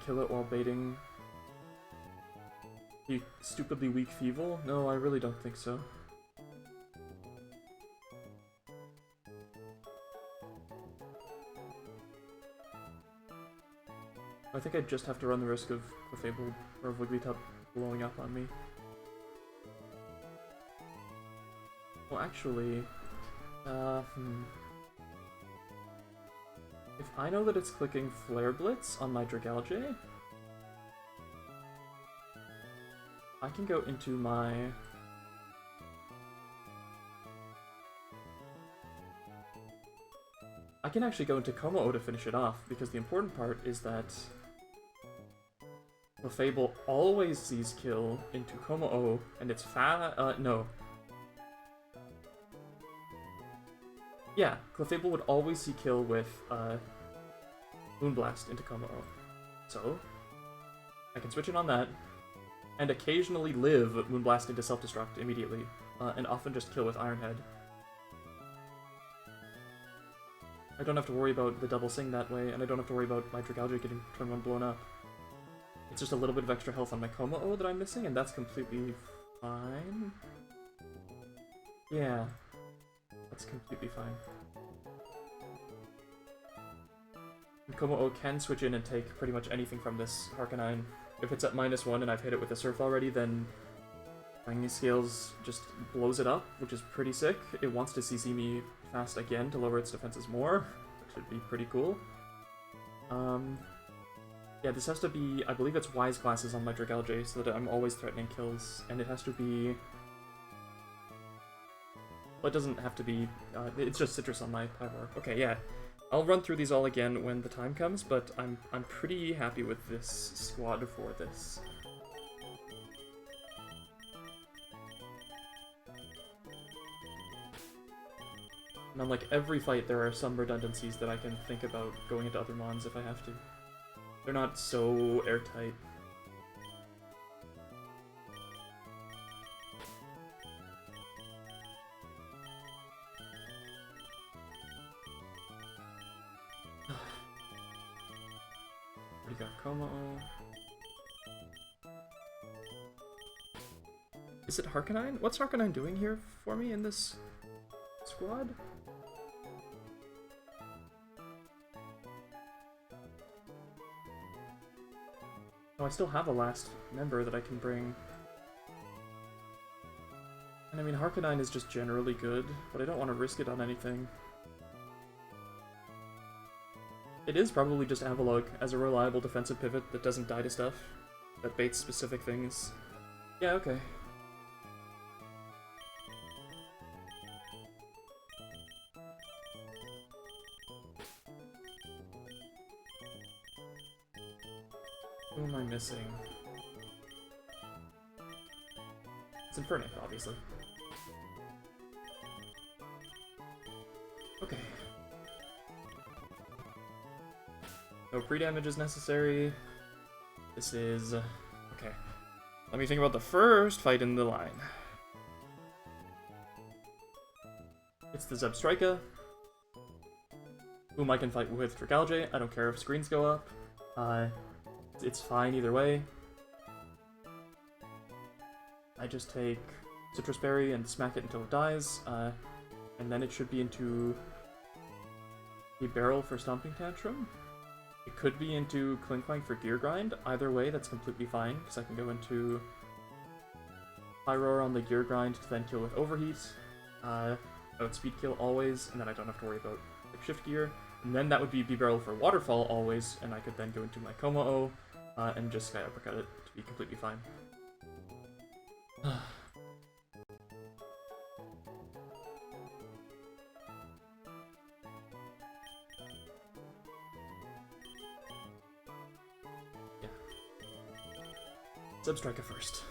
kill it while baiting the stupidly weak Feeble? No, I really don't think so. I think I just have to run the risk of Clefable or of Wigglytuff blowing up on me. Well, actually, if I know that it's clicking Flare Blitz on my Dragalge, I can go into my... I can actually go into Como-O to finish it off, because the important part is that Clefable always sees kill into Como-O, and it's no. Yeah, Clefable would always see kill with Moonblast into Como-O. So, I can switch it on that, and occasionally live Moonblast into Self-Destruct immediately, and often just kill with Iron Head. I don't have to worry about the double sing that way, and I don't have to worry about my Dragalge getting turn 1 blown up. It's just a little bit of extra health on my Como-O that I'm missing, and that's completely fine. Yeah. That's completely fine. And Como-O can switch in and take pretty much anything from this Arcanine. If it's at -1 and I've hit it with a Surf already, then Flying Scales just blows it up, which is pretty sick. It wants to CC me fast again to lower its defenses more, which should be pretty cool. Yeah, this has to be, I believe it's Wise Glasses on my Dragalge, so that I'm always threatening kills, and it has to be... Well, it doesn't have to be, it's just Citrus on my Pyroar. Okay, yeah. I'll run through these all again when the time comes, but I'm pretty happy with this squad for this. And unlike every fight, there are some redundancies that I can think about going into other mons if I have to. They're not so airtight. Already got Como-O. Is it Harkonine? What's Harkonine doing here for me in this squad? Oh, I still have a last member that I can bring. And I mean, Harkonine is just generally good, but I don't want to risk it on anything. It is probably just Avalugg as a reliable defensive pivot that doesn't die to stuff, that baits specific things. Yeah, okay. Who am I missing? It's Infernape, obviously. Okay. No pre-damage is necessary. This is... okay. Let me think about the first fight in the line. It's the Zebstrika, whom I can fight with Dragalge. I don't care if screens go up. It's fine either way. I just take Citrus Berry and smack it until it dies, and then it should be into the Barrel for Stomping Tantrum. It could be into Klinklang for Gear Grind. Either way, that's completely fine, because I can go into Pyroar on the Gear Grind to then kill with Overheat. I would Speed Kill always, and then I don't have to worry about like, Shift Gear. And then that would be B-Barrel for Waterfall always, and I could then go into my Como-O and just Sky Uppercut it to be completely fine. Yeah. Zebstrika first.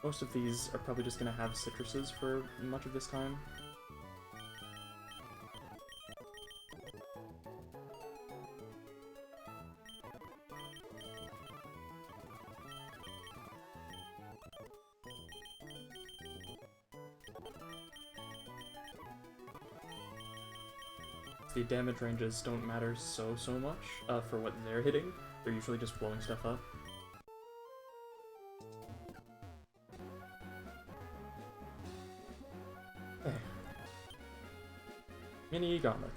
Most of these are probably just going to have citruses for much of this time. The damage ranges don't matter so much for what they're hitting. They're usually just blowing stuff up. Okay. Mini Gauntlet.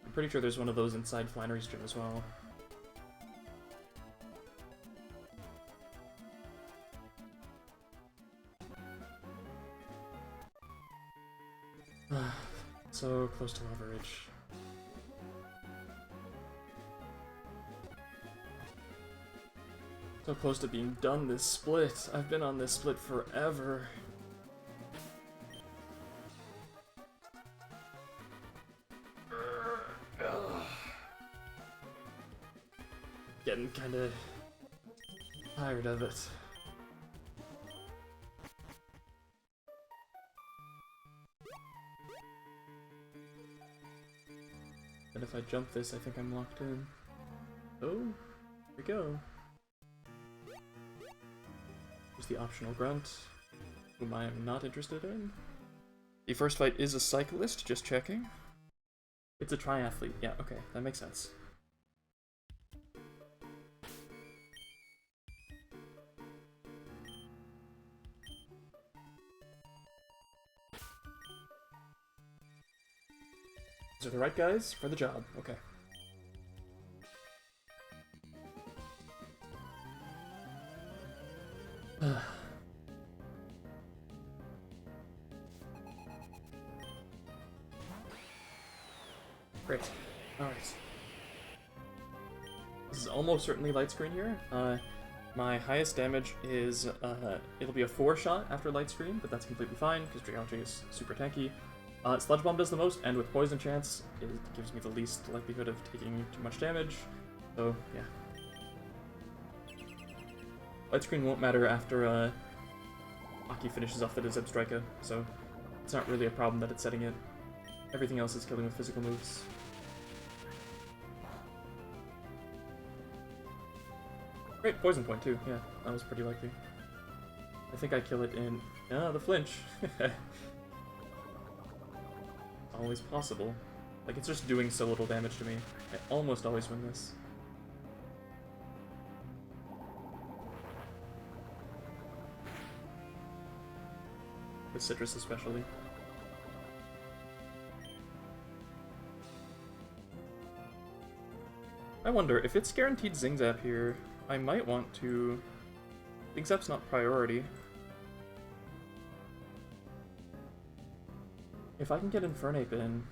I'm pretty sure there's one of those inside Flannery's gym as well. So close to leverage. So close to being done this split. I've been on this split forever. Getting kinda tired of it. And if I jump this, I think I'm locked in. Oh, here we go. Here's the optional grunt, whom I am not interested in. The first fight is a cyclist, just checking. It's a triathlete, yeah, okay, that makes sense. These are the right guys for the job, okay. Great. Alright. This is almost certainly light screen here. My highest damage is, it'll be a 4-shot after light screen, but that's completely fine, because Geology is super tanky. Sludge Bomb does the most, and with Poison Chance, it gives me the least likelihood of taking too much damage. So, yeah. Light screen won't matter after, Aki finishes off the Zebstrika, so it's not really a problem that it's setting it. Everything else is killing with physical moves. Great, Poison Point too, yeah, that was pretty likely. I think I kill it in... the flinch! Always possible. Like, it's just doing so little damage to me. I almost always win this. With Citrus especially. I wonder, if it's guaranteed Zing Zap here, I might want to... Zing Zap's not priority. If I can get Infernape in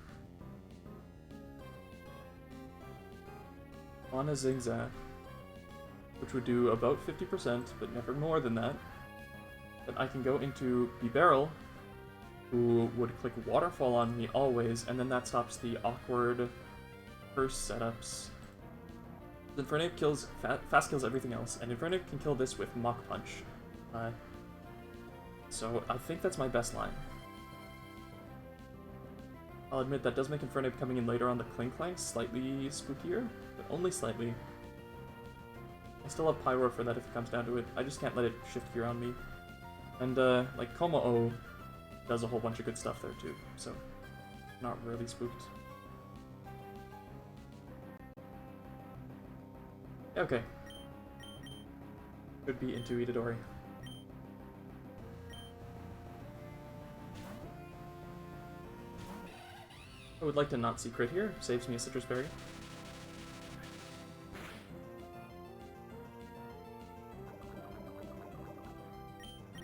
on a Zing Zap, which would do about 50%, but never more than that, then I can go into Bibarel, who would click Waterfall on me always, and then that stops the awkward first setups. Infernape kills, fast kills everything else, and Infernape can kill this with Mach Punch. So I think that's my best line. I'll admit that does make Infernape coming in later on the Klinklang slightly spookier, but only slightly. I still have Pyro for that if it comes down to it. I just can't let it shift gear on me. And, like, Kommo-o does a whole bunch of good stuff there too, so not really spooked. Okay. Could be into Itadori. I would like to not see crit here, saves me a Citrus Berry.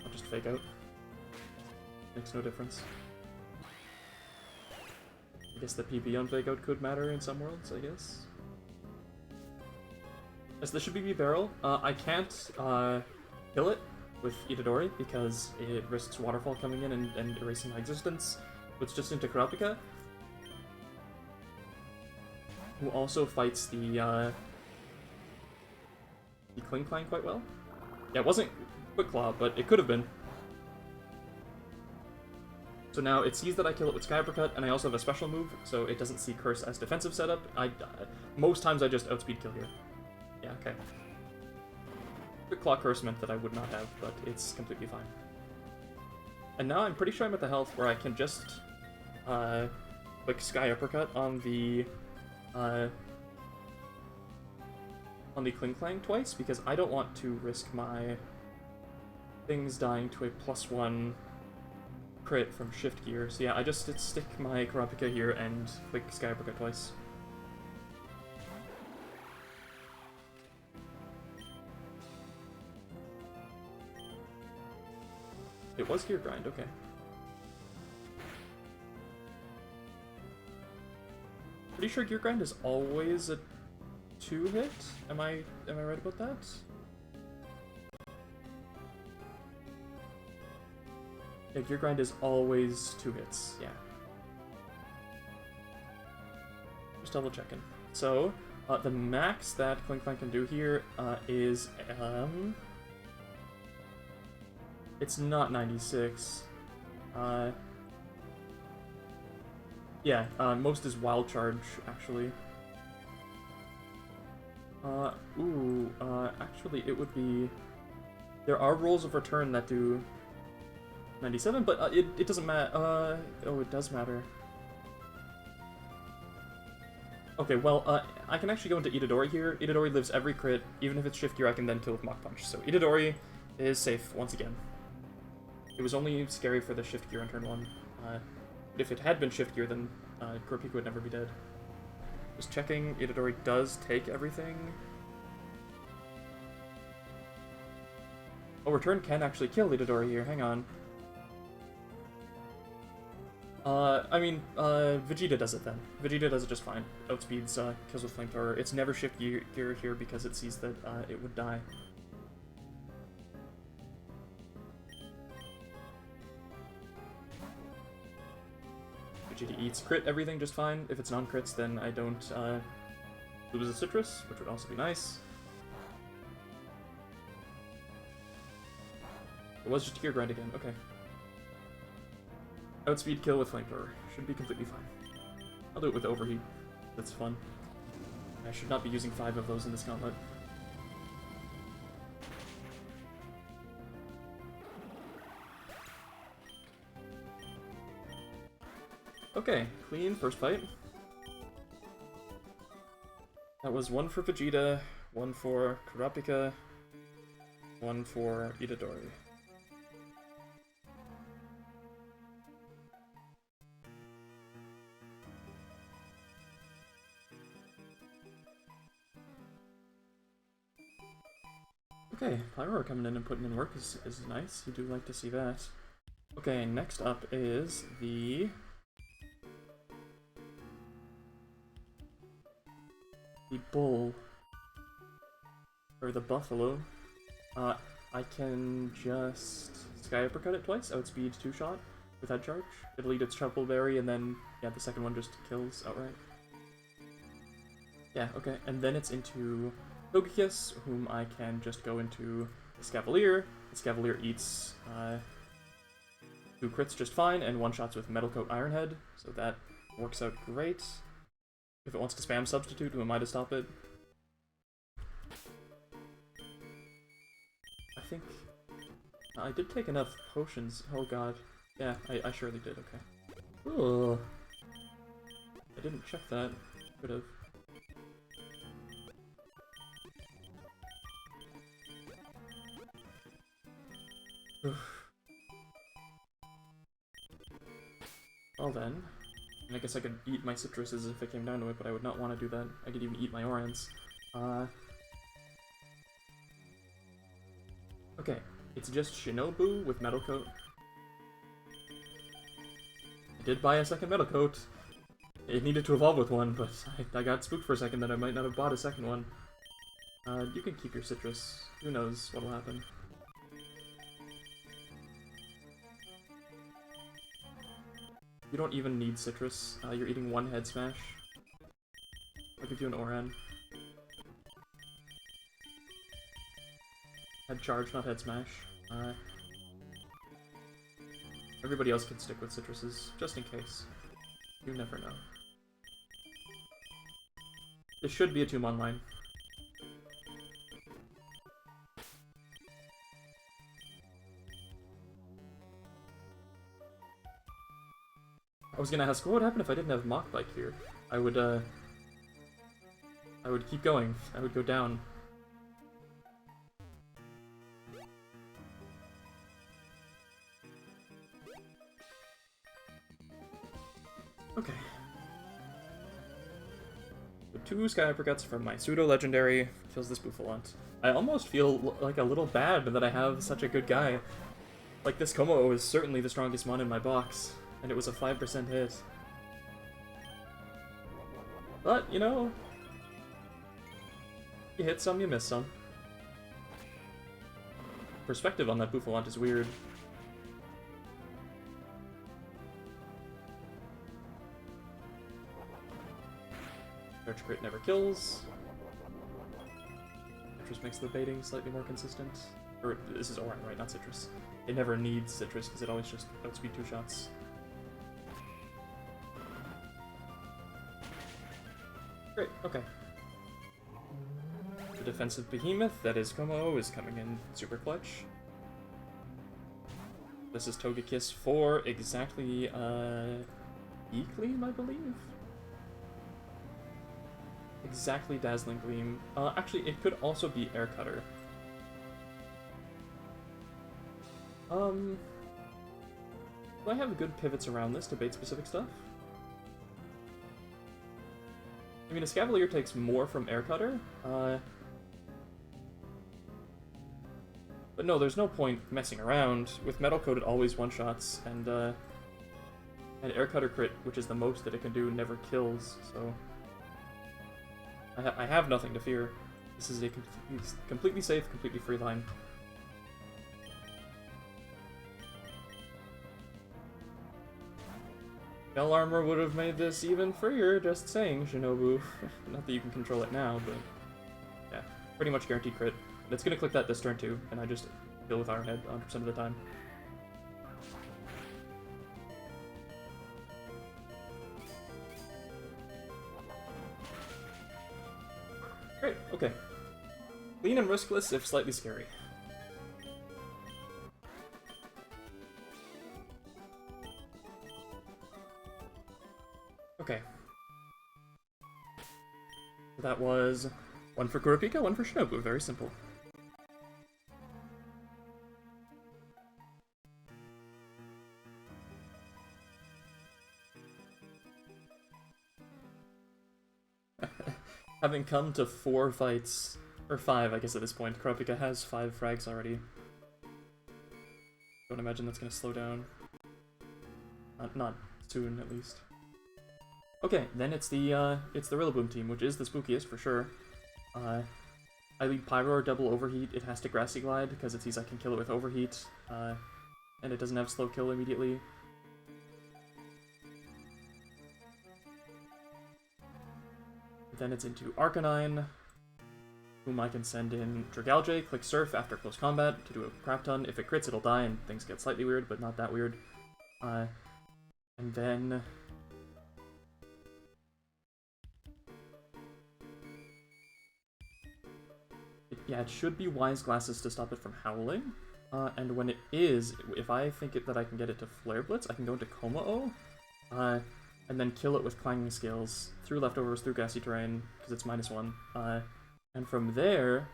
I'll just fake out. Makes no difference. I guess the PP on fake out could matter in some worlds, I guess. Yes, this should be Bibarel. I can't kill it with Itadori because it risks Waterfall coming in and erasing my existence. So it's just into Kurapika. who also fights the Kling Clang quite well. Yeah, it wasn't Quick Claw, but it could have been. So now it sees that I kill it with Sky Uppercut, and I also have a special move, so it doesn't see Curse as defensive setup. Most times I just outspeed kill here. Yeah, okay. Quick Claw Curse meant that I would not have, but it's completely fine. And now I'm pretty sure I'm at the health where I can just click Sky Uppercut on the Kling Clang twice, because I don't want to risk my things dying to a +1 crit from Shift Gear. So yeah, I just stick my Kurapika here and click Sky Uppercut twice. It was Gear Grind, okay. Pretty sure Gear Grind is always a 2-hit? Am I right about that? Yeah, Gear Grind is always 2 hits, yeah. Just double checking. So, the max that Kling Clang can do here is, it's not 96. Yeah, most is Wild Charge, actually. Actually, it would be... There are Rolls of Return that do 97, but it doesn't matter. Oh, it does matter. Okay, well, I can actually go into Itadori here. Itadori lives every crit. Even if it's Shift Gear, I can then kill with Mach Punch. So Itadori is safe once again. It was only scary for the Shift Gear on turn 1. If it had been Shift Gear, then Kurapika would never be dead. Just checking, Itadori does take everything. Oh, Return can actually kill Itadori here, hang on. Vegeta does it then. Vegeta does it just fine. Outspeeds, kills with Flamethrower. It's never Shift Gear here because it sees that, it would die. Vegeta eats crit everything just fine. If it's non-crits, then I don't, lose a Citrus, which would also be nice. It was just Gear Grind again, okay. Outspeed kill with Flamethrower. Should be completely fine. I'll do it with Overheat. That's fun. I should not be using 5 of those in this gauntlet. Okay, clean first fight. That was 1 for Vegeta, 1 for Kurapika, 1 for Itadori. Okay, Pyro coming in and putting in work is nice. You do like to see that. Okay, next up is the bull. Or the buffalo. I can just Sky Uppercut it twice, outspeed 2-shot with Head Charge. It'll eat its Truffle Berry, and then, yeah, the second one just kills outright. Yeah, okay, and then it's into Togekiss, whom I can just go into Escavalier. Escavalier eats 2 crits just fine, and 1-shots with Metal Coat Iron Head, so that works out great. If it wants to spam Substitute, who am I to stop it? I think I did take enough potions. Oh god. Yeah, I surely did, okay. Ugh. I didn't check that. Could've. Well then. And I guess I could eat my citruses if it came down to it, but I would not want to do that. I could even eat my Orans. Okay, it's just Shinobu with Metal Coat. I did buy a second Metal Coat. It needed to evolve with one, but I got spooked for a second that I might not have bought a second one. You can keep your citrus. Who knows what'll happen. You don't even need citrus. You're eating 1 Head Smash. I'll give you an Oran. Head charge, not head smash. Everybody else can stick with citruses, just in case. You never know. This should be a Tomb Online. I was gonna ask, what would happen if I didn't have Mach Bike here? I would keep going. I would go down. Okay. The 2 Sky Uppercuts from my pseudo-legendary kills this Bouffalant. I almost feel like a little bad that I have such a good guy. Like, this Como is certainly the strongest mon in my box, and it was a 5% hit. But, you know, you hit some, you miss some. Perspective on that Bouffalant is weird. Charge crit never kills. Citrus makes the baiting slightly more consistent. Or, this is Oran, right? Not Citrus. It never needs Citrus because it always just outspeed 2 shots. Great, okay. The defensive behemoth, that is Como, is coming in super clutch. This is Togekiss for exactly, E-Gleam, I believe? Exactly Dazzling Gleam. Actually, it could also be Air Cutter. Do I have good pivots around this to bait specific stuff? I mean, Escavalier takes more from Air Cutter, but no, there's no point messing around. With Metal Coat, it always one-shots, and Air Cutter crit, which is the most that it can do, never kills, so... I have nothing to fear. This is a completely safe, completely free line. Shell Armor would have made this even freer, just saying, Shinobu. Not that you can control it now, but... yeah, pretty much guaranteed crit. It's gonna click that this turn too, and I just kill with Ironhead 100% of the time. Great, okay. Clean and riskless, if slightly scary. Okay. That was one for Kurapika, one for Shinobu. Very simple. Having come to 4 fights, or 5 I guess at this point, Kurapika has 5 frags already. Don't imagine that's gonna slow down. Not soon, at least. Okay, then it's the Rillaboom team, which is the spookiest for sure. I lead Pyro or double Overheat. It has to Grassy Glide because it sees I can kill it with Overheat, and it doesn't have slow kill immediately. Then it's into Arcanine, whom I can send in Dragalge, click Surf after close combat to do a crap ton. If it crits, it'll die, and things get slightly weird, but not that weird. And then... yeah, it should be Wise Glasses to stop it from howling. And when it is, if I think that I can get it to Flare Blitz, I can go into Como-O, and then kill it with Clanging Scales, through Leftovers, through Gassy Terrain, because it's -1. And from there,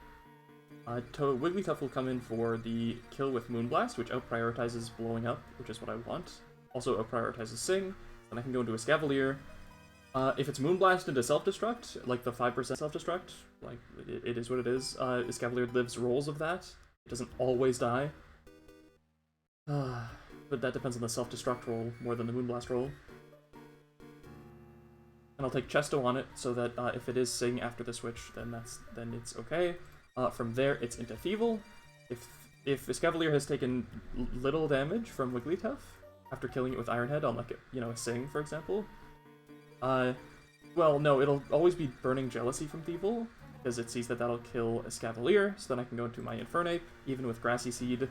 Wigglytuff will come in for the kill with Moonblast, which out-prioritizes blowing up, which is what I want. Also out-prioritizes Sing, then I can go into Escavalier. If it's Moonblast into Self-Destruct, like the 5% Self-Destruct, like, it is what it is, Escavalier lives rolls of that. It doesn't always die. But that depends on the Self-Destruct roll more than the Moonblast roll. And I'll take Chesto on it, so that if it is Sing after the switch, then it's okay. From there, it's into Thievul. If Escavalier has taken little damage from Wigglytuff, after killing it with Ironhead on, like, a Sing, for example, Well, no, it'll always be Burning Jealousy from Thievul, because it sees that that'll kill a Scavalier, so then I can go into my Infernape. Even with Grassy Seed,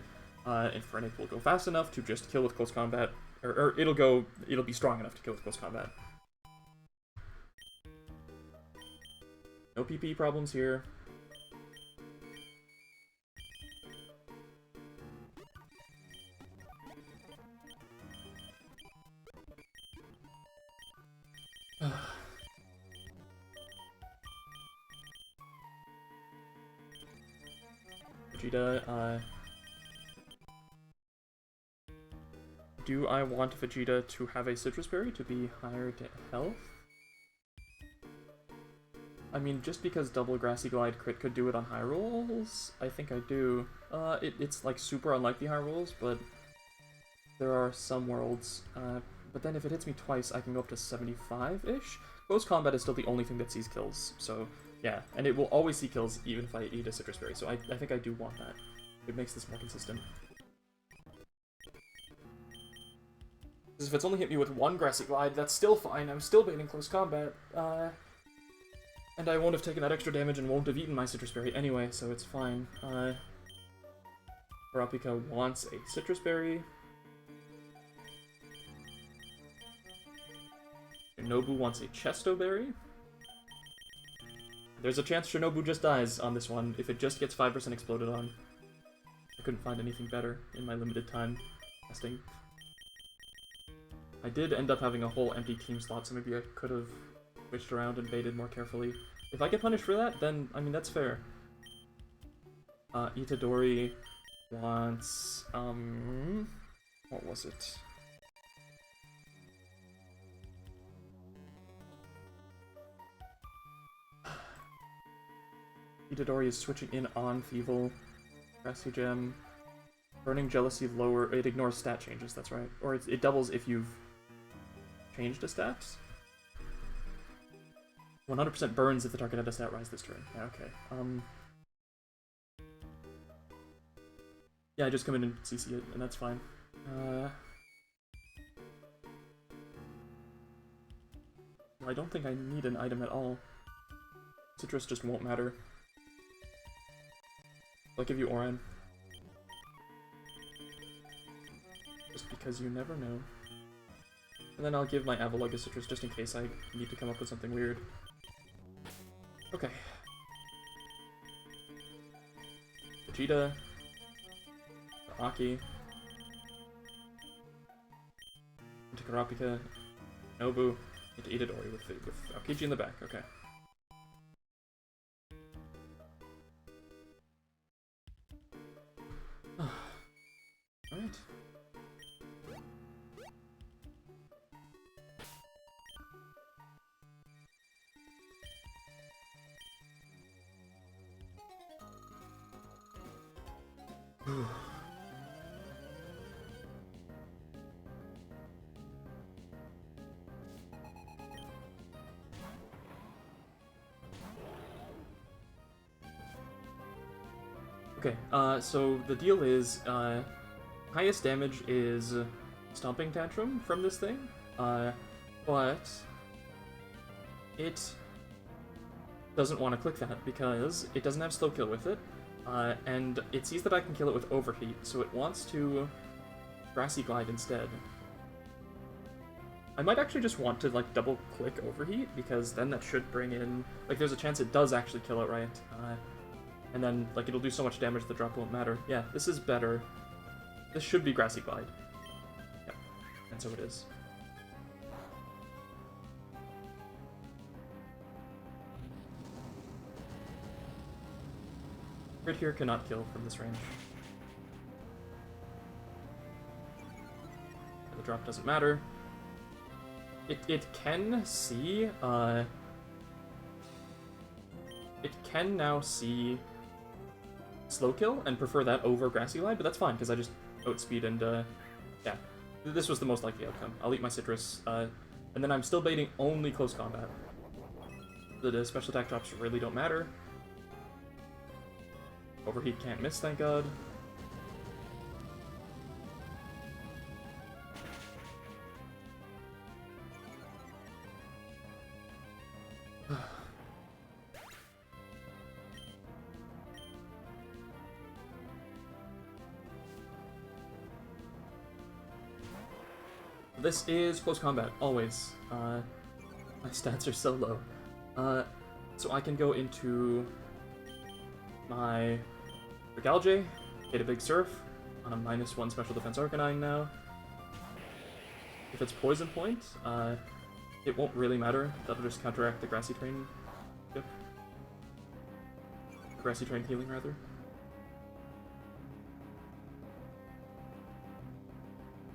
Infernape will go fast enough to just kill with close combat, or it'll be strong enough to kill with close combat. No PP problems here. Vegeta, do I want Vegeta to have a Citrus Berry to be higher to health? I mean, just because double Grassy Glide crit could do it on high rolls, I think I do. It's like super unlike the high rolls, but there are some worlds. But then if it hits me twice, I can go up to 75-ish. Close combat is still the only thing that sees kills, so yeah. And it will always see kills even if I eat a Citrus Berry, so I think I do want that. It makes this more consistent. Because if it's only hit me with one Grassy Glide, that's still fine. I'm still baiting close combat. And I won't have taken that extra damage and won't have eaten my Citrus Berry anyway, so it's fine. Kurapika wants a Citrus Berry. Shinobu wants a Chesto Berry. There's a chance Shinobu just dies on this one if it just gets 5% exploded on. I couldn't find anything better in my limited time testing. I did end up having a whole empty team slot, so maybe I could have switched around and baited more carefully. If I get punished for that, then, I mean, that's fair. Itadori wants, what was it? Itadori is switching in on Thievul. Grassy Gem. Burning Jealousy lower, it ignores stat changes, that's right. Or it doubles if you've changed a stat. 100% burns if the target had a stat rise this turn. Yeah, okay. Yeah, I just come in and CC it, and that's fine. I don't think I need an item at all. Citrus just won't matter. I'll give you Oran. Just because you never know. And then I'll give my Avalugg a Citrus just in case I need to come up with something weird. Okay. Vegeta. Aki. Into Kurapika. Nobu. Into Itadori with Aokiji in the back. Okay. Alright. Okay, so the deal is, highest damage is Stomping Tantrum from this thing, but it doesn't want to click that because it doesn't have slow kill with it, and it sees that I can kill it with Overheat, so it wants to Grassy Glide instead. I might actually just want to, like, double-click Overheat, because then that should bring in... Like, there's a chance it does actually kill it, right? And then, like, it'll do so much damage the drop won't matter. Yeah, this is better. This should be Grassy Glide. Yep, and so it is. Crit here cannot kill from this range. The drop doesn't matter. It can see, it can now see slow kill and prefer that over Grassy Glide, but that's fine because I just outspeed and yeah, this was the most likely outcome. I'll eat my Citrus, and then I'm still baiting only close combat. The special attack drops really don't matter. Overheat can't miss, thank God. This is close combat, always. My stats are so low. So I can go into my Regalje, get a big Surf, on a -1 special defense Arcanine now. If it's Poison Point, it won't really matter. That'll just counteract the Grassy Train. Yep. Grassy Train healing, rather.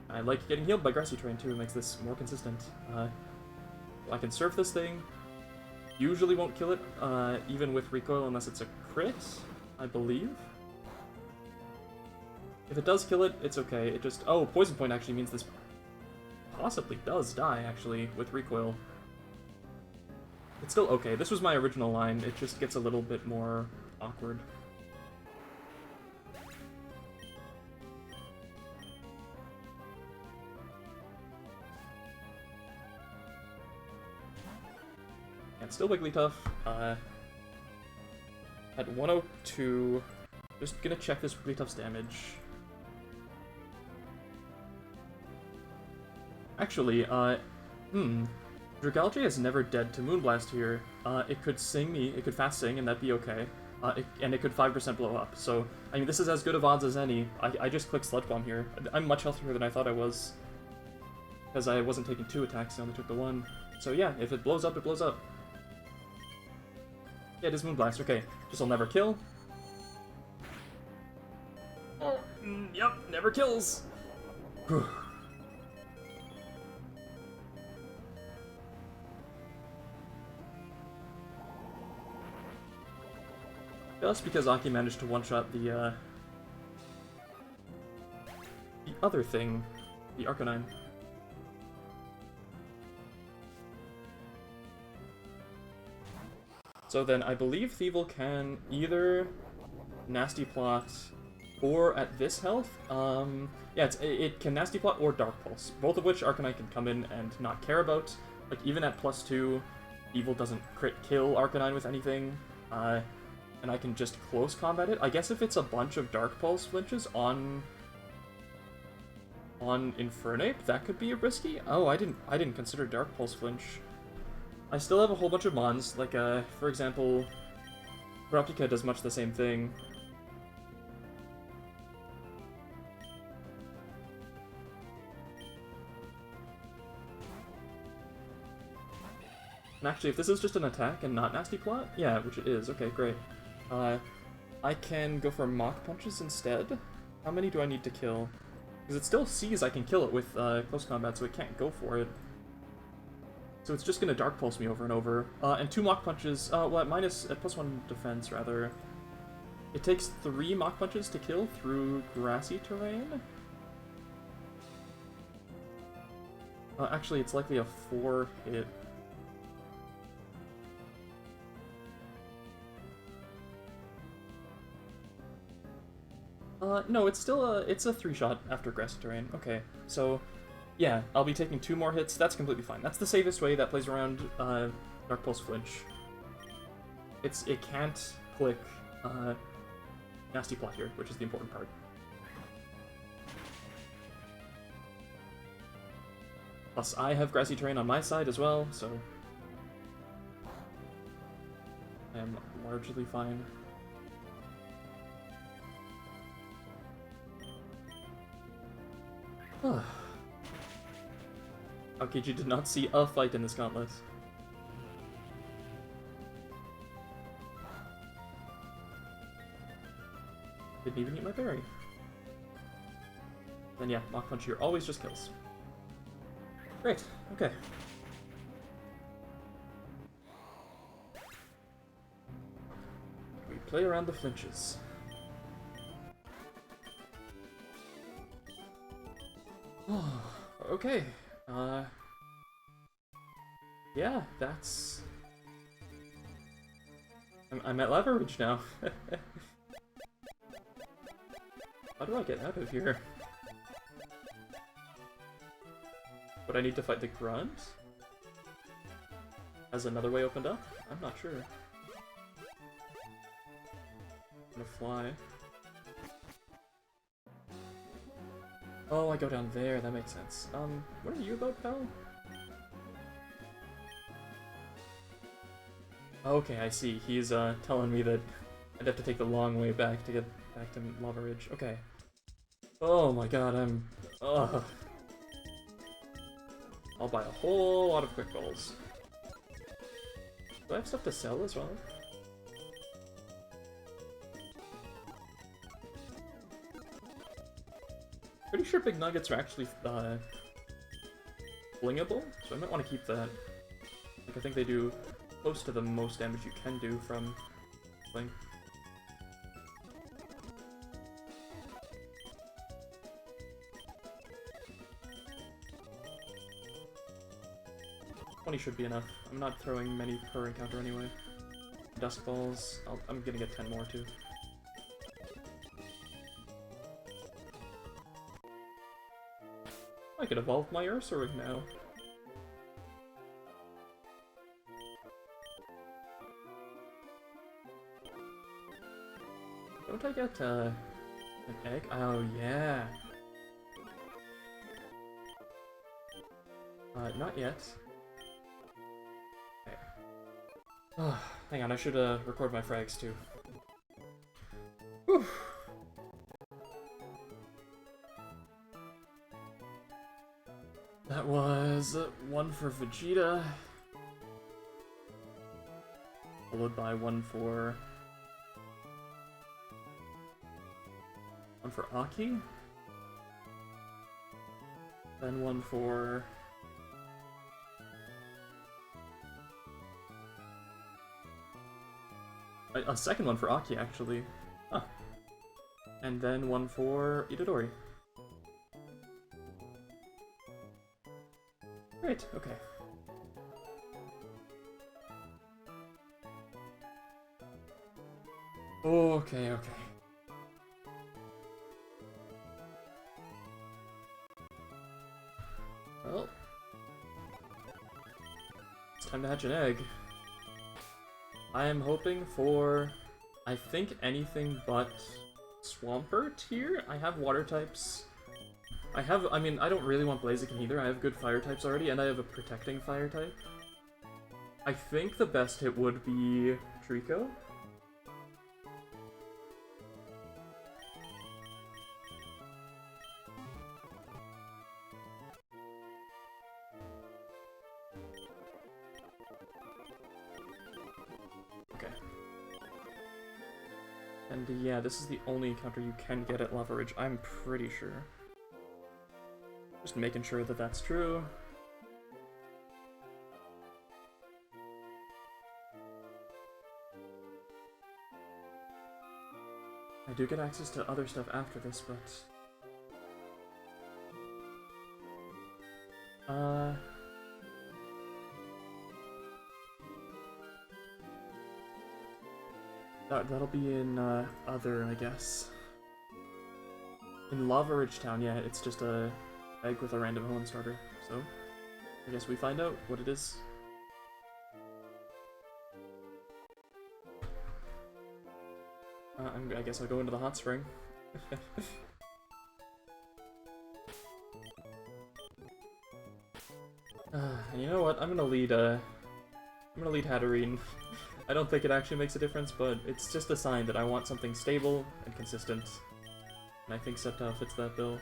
I like getting healed by Grassy Train too, it makes this more consistent. I can Surf this thing. Usually won't kill it, even with recoil, unless it's a crit, I believe. If it does kill it, it's okay. It just... Oh, Poison Point actually means this possibly does die, actually, with recoil. It's still okay. This was my original line. It just gets a little bit more awkward. And still Wigglytuff. At 102, just gonna check this Wigglytuff's damage. Actually, Dragalge is never dead to Moonblast here. It could sing me, it could fast sing, and that'd be okay. And it could 5% blow up. So, I mean, this is as good of odds as any. I just clicked Sludge Bomb here. I'm much healthier than I thought I was. Because I wasn't taking 2 attacks, I only took the 1. So yeah, if it blows up, it blows up. Yeah, it is Moonblast, okay. Just will never kill. Oh, yep, never kills. Whew. Just because Aki managed to one-shot the other thing, the Arcanine. So then I believe Thievul can either Nasty Plot or at this health, yeah, it can Nasty Plot or Dark Pulse, both of which Arcanine can come in and not care about. Like, even at +2, Thievul doesn't crit kill Arcanine with anything, and I can just close combat it. I guess if it's a bunch of Dark Pulse flinches on Infernape, that could be risky. Oh, I didn't consider Dark Pulse flinch. I still have a whole bunch of mons, like, for example, Raptica does much the same thing. And actually, if this is just an attack and not Nasty Plot, yeah, which it is, okay, great. I can go for Mach Punches instead. How many do I need to kill? Because it still sees I can kill it with close combat, so it can't go for it. So it's just gonna Dark Pulse me over and over. And 2 Mach Punches, well, at +1 defense, rather. It takes 3 Mach Punches to kill through grassy terrain. Actually, it's likely a 4-hit. No, it's still it's a 3-shot after grassy terrain. Okay, so... Yeah, I'll be taking 2 more hits. That's completely fine. That's the safest way. That plays around Dark Pulse flinch. It can't click Nasty Plot here, which is the important part. Plus, I have Grassy Terrain on my side as well, so I am largely fine. Aokiji did not see a fight in this gauntlet. Didn't even eat my berry. Then yeah, Mach Punch here always just kills. Great, okay. We play around the flinches. Okay. Yeah, that's... I'm at leverage now. How do I get out of here? Would I need to fight the Grunt? Has another way opened up? I'm not sure. I'm gonna fly. Oh, I go down there, that makes sense. What are you about, pal? Okay, I see. He's, telling me that I'd have to take the long way back to get back to Lava Ridge. Okay. Oh my god, ugh. I'll buy a whole lot of quick balls. Do I have stuff to sell as well? Pretty sure big nuggets are actually, flingable, so I might want to keep that. Like, I think they do close to the most damage you can do from fling. Should be enough. I'm not throwing many per encounter anyway. Dusk balls, I'm gonna get 10 more too. I could evolve my Ursaring now. Don't I get an egg? Oh yeah. Not yet. Hang on, I should record my frags too. Whew. That was 1 for Vegeta, followed by one for Aki, then one for a second one for Aki, actually. Huh. And then one for Itadori. Great, okay. Okay, okay. Well, it's time to hatch an egg. I am hoping for, I think, anything but Swampert here. I have water types. I mean, I don't really want Blaziken either. I have good fire types already, and I have a protecting fire type. I think the best hit would be Trico. And yeah, this is the only encounter you can get at Lava Ridge, I'm pretty sure. Just making sure that that's true. I do get access to other stuff after this, but... That'll be in, other, I guess. In Lava Ridge Town, yeah, it's just a egg with a random home starter, so I guess we find out what it is. I guess I'll go into the hot spring. And you know what? I'm gonna lead Hatterene. I don't think it actually makes a difference, but it's just a sign that I want something stable and consistent. And I think Sceptile fits that bill.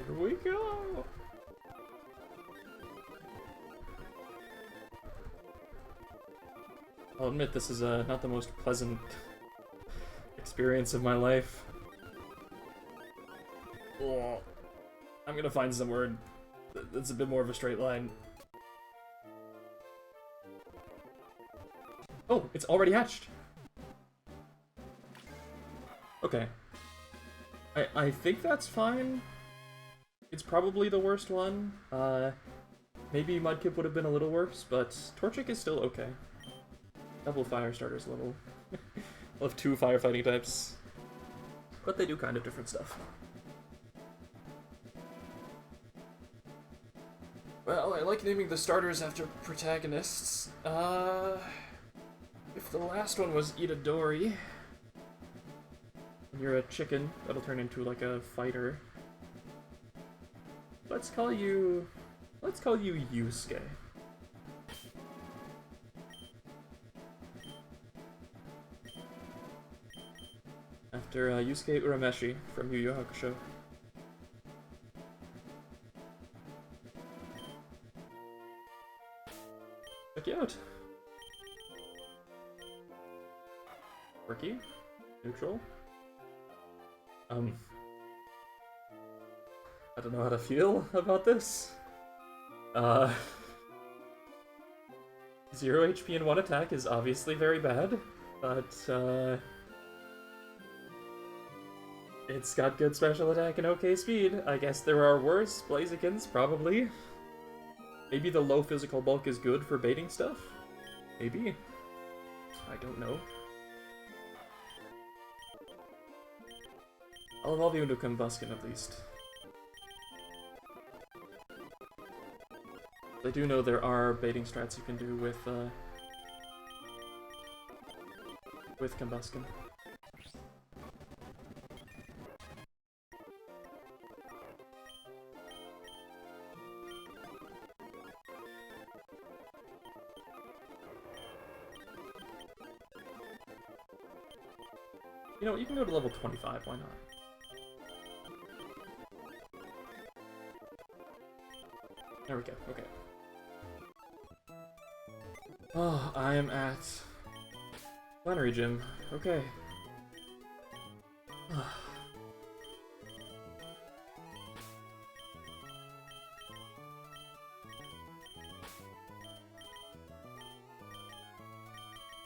Here we go! I'll admit this is not the most pleasant experience of my life. Oh, I'm gonna find somewhere that's a bit more of a straight line. Oh, it's already hatched! Okay. I think that's fine. It's probably the worst one. Maybe Mudkip would have been a little worse, but Torchic is still okay. Double fire starter's a little I'll have 2 firefighting types. But they do kind of different stuff. Well, I like naming the starters after protagonists. If the last one was Itadori, and you're a chicken, that'll turn into like a fighter. Let's call you Yusuke. After Yusuke Urameshi from Yu Yu Hakusho. Check you out. Quirky. Neutral. I don't know how to feel about this. 0 HP and 1 attack is obviously very bad, but it's got good special attack and okay speed. I guess there are worse Blazikins, probably. Maybe the low physical bulk is good for baiting stuff? Maybe. I don't know. I'll evolve you into Combuskin at least. I do know there are baiting strats you can do with Combuskin. You know, you can go to level 25, why not? There we go, okay. Oh, I am at Flannery Gym. Okay.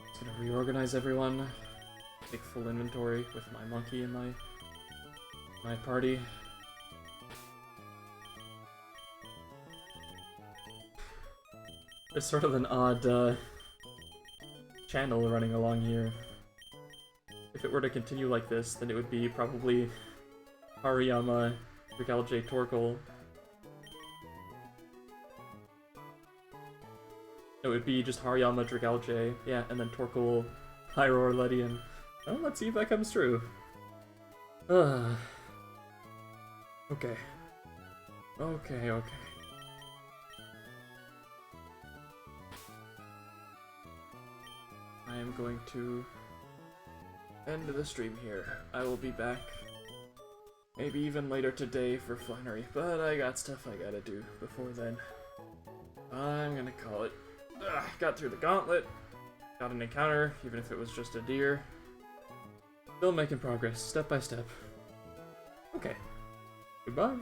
Just gonna reorganize everyone. Take full inventory with my monkey and my party. There's sort of an odd channel running along here. If it were to continue like this, then it would be probably Hariyama, Dragalge, Torkoal. It would be just Hariyama, Dragalge, yeah, and then Torkoal, Pyro, Ledian. Well, let's see if that comes true. Okay. Okay. I am going to end the stream here. I will be back maybe even later today for Flannery, but I got stuff I gotta do before then. I'm gonna call it. Got through the gauntlet, got an encounter, even if it was just a deer. Still making progress, step by step. Okay. Goodbye.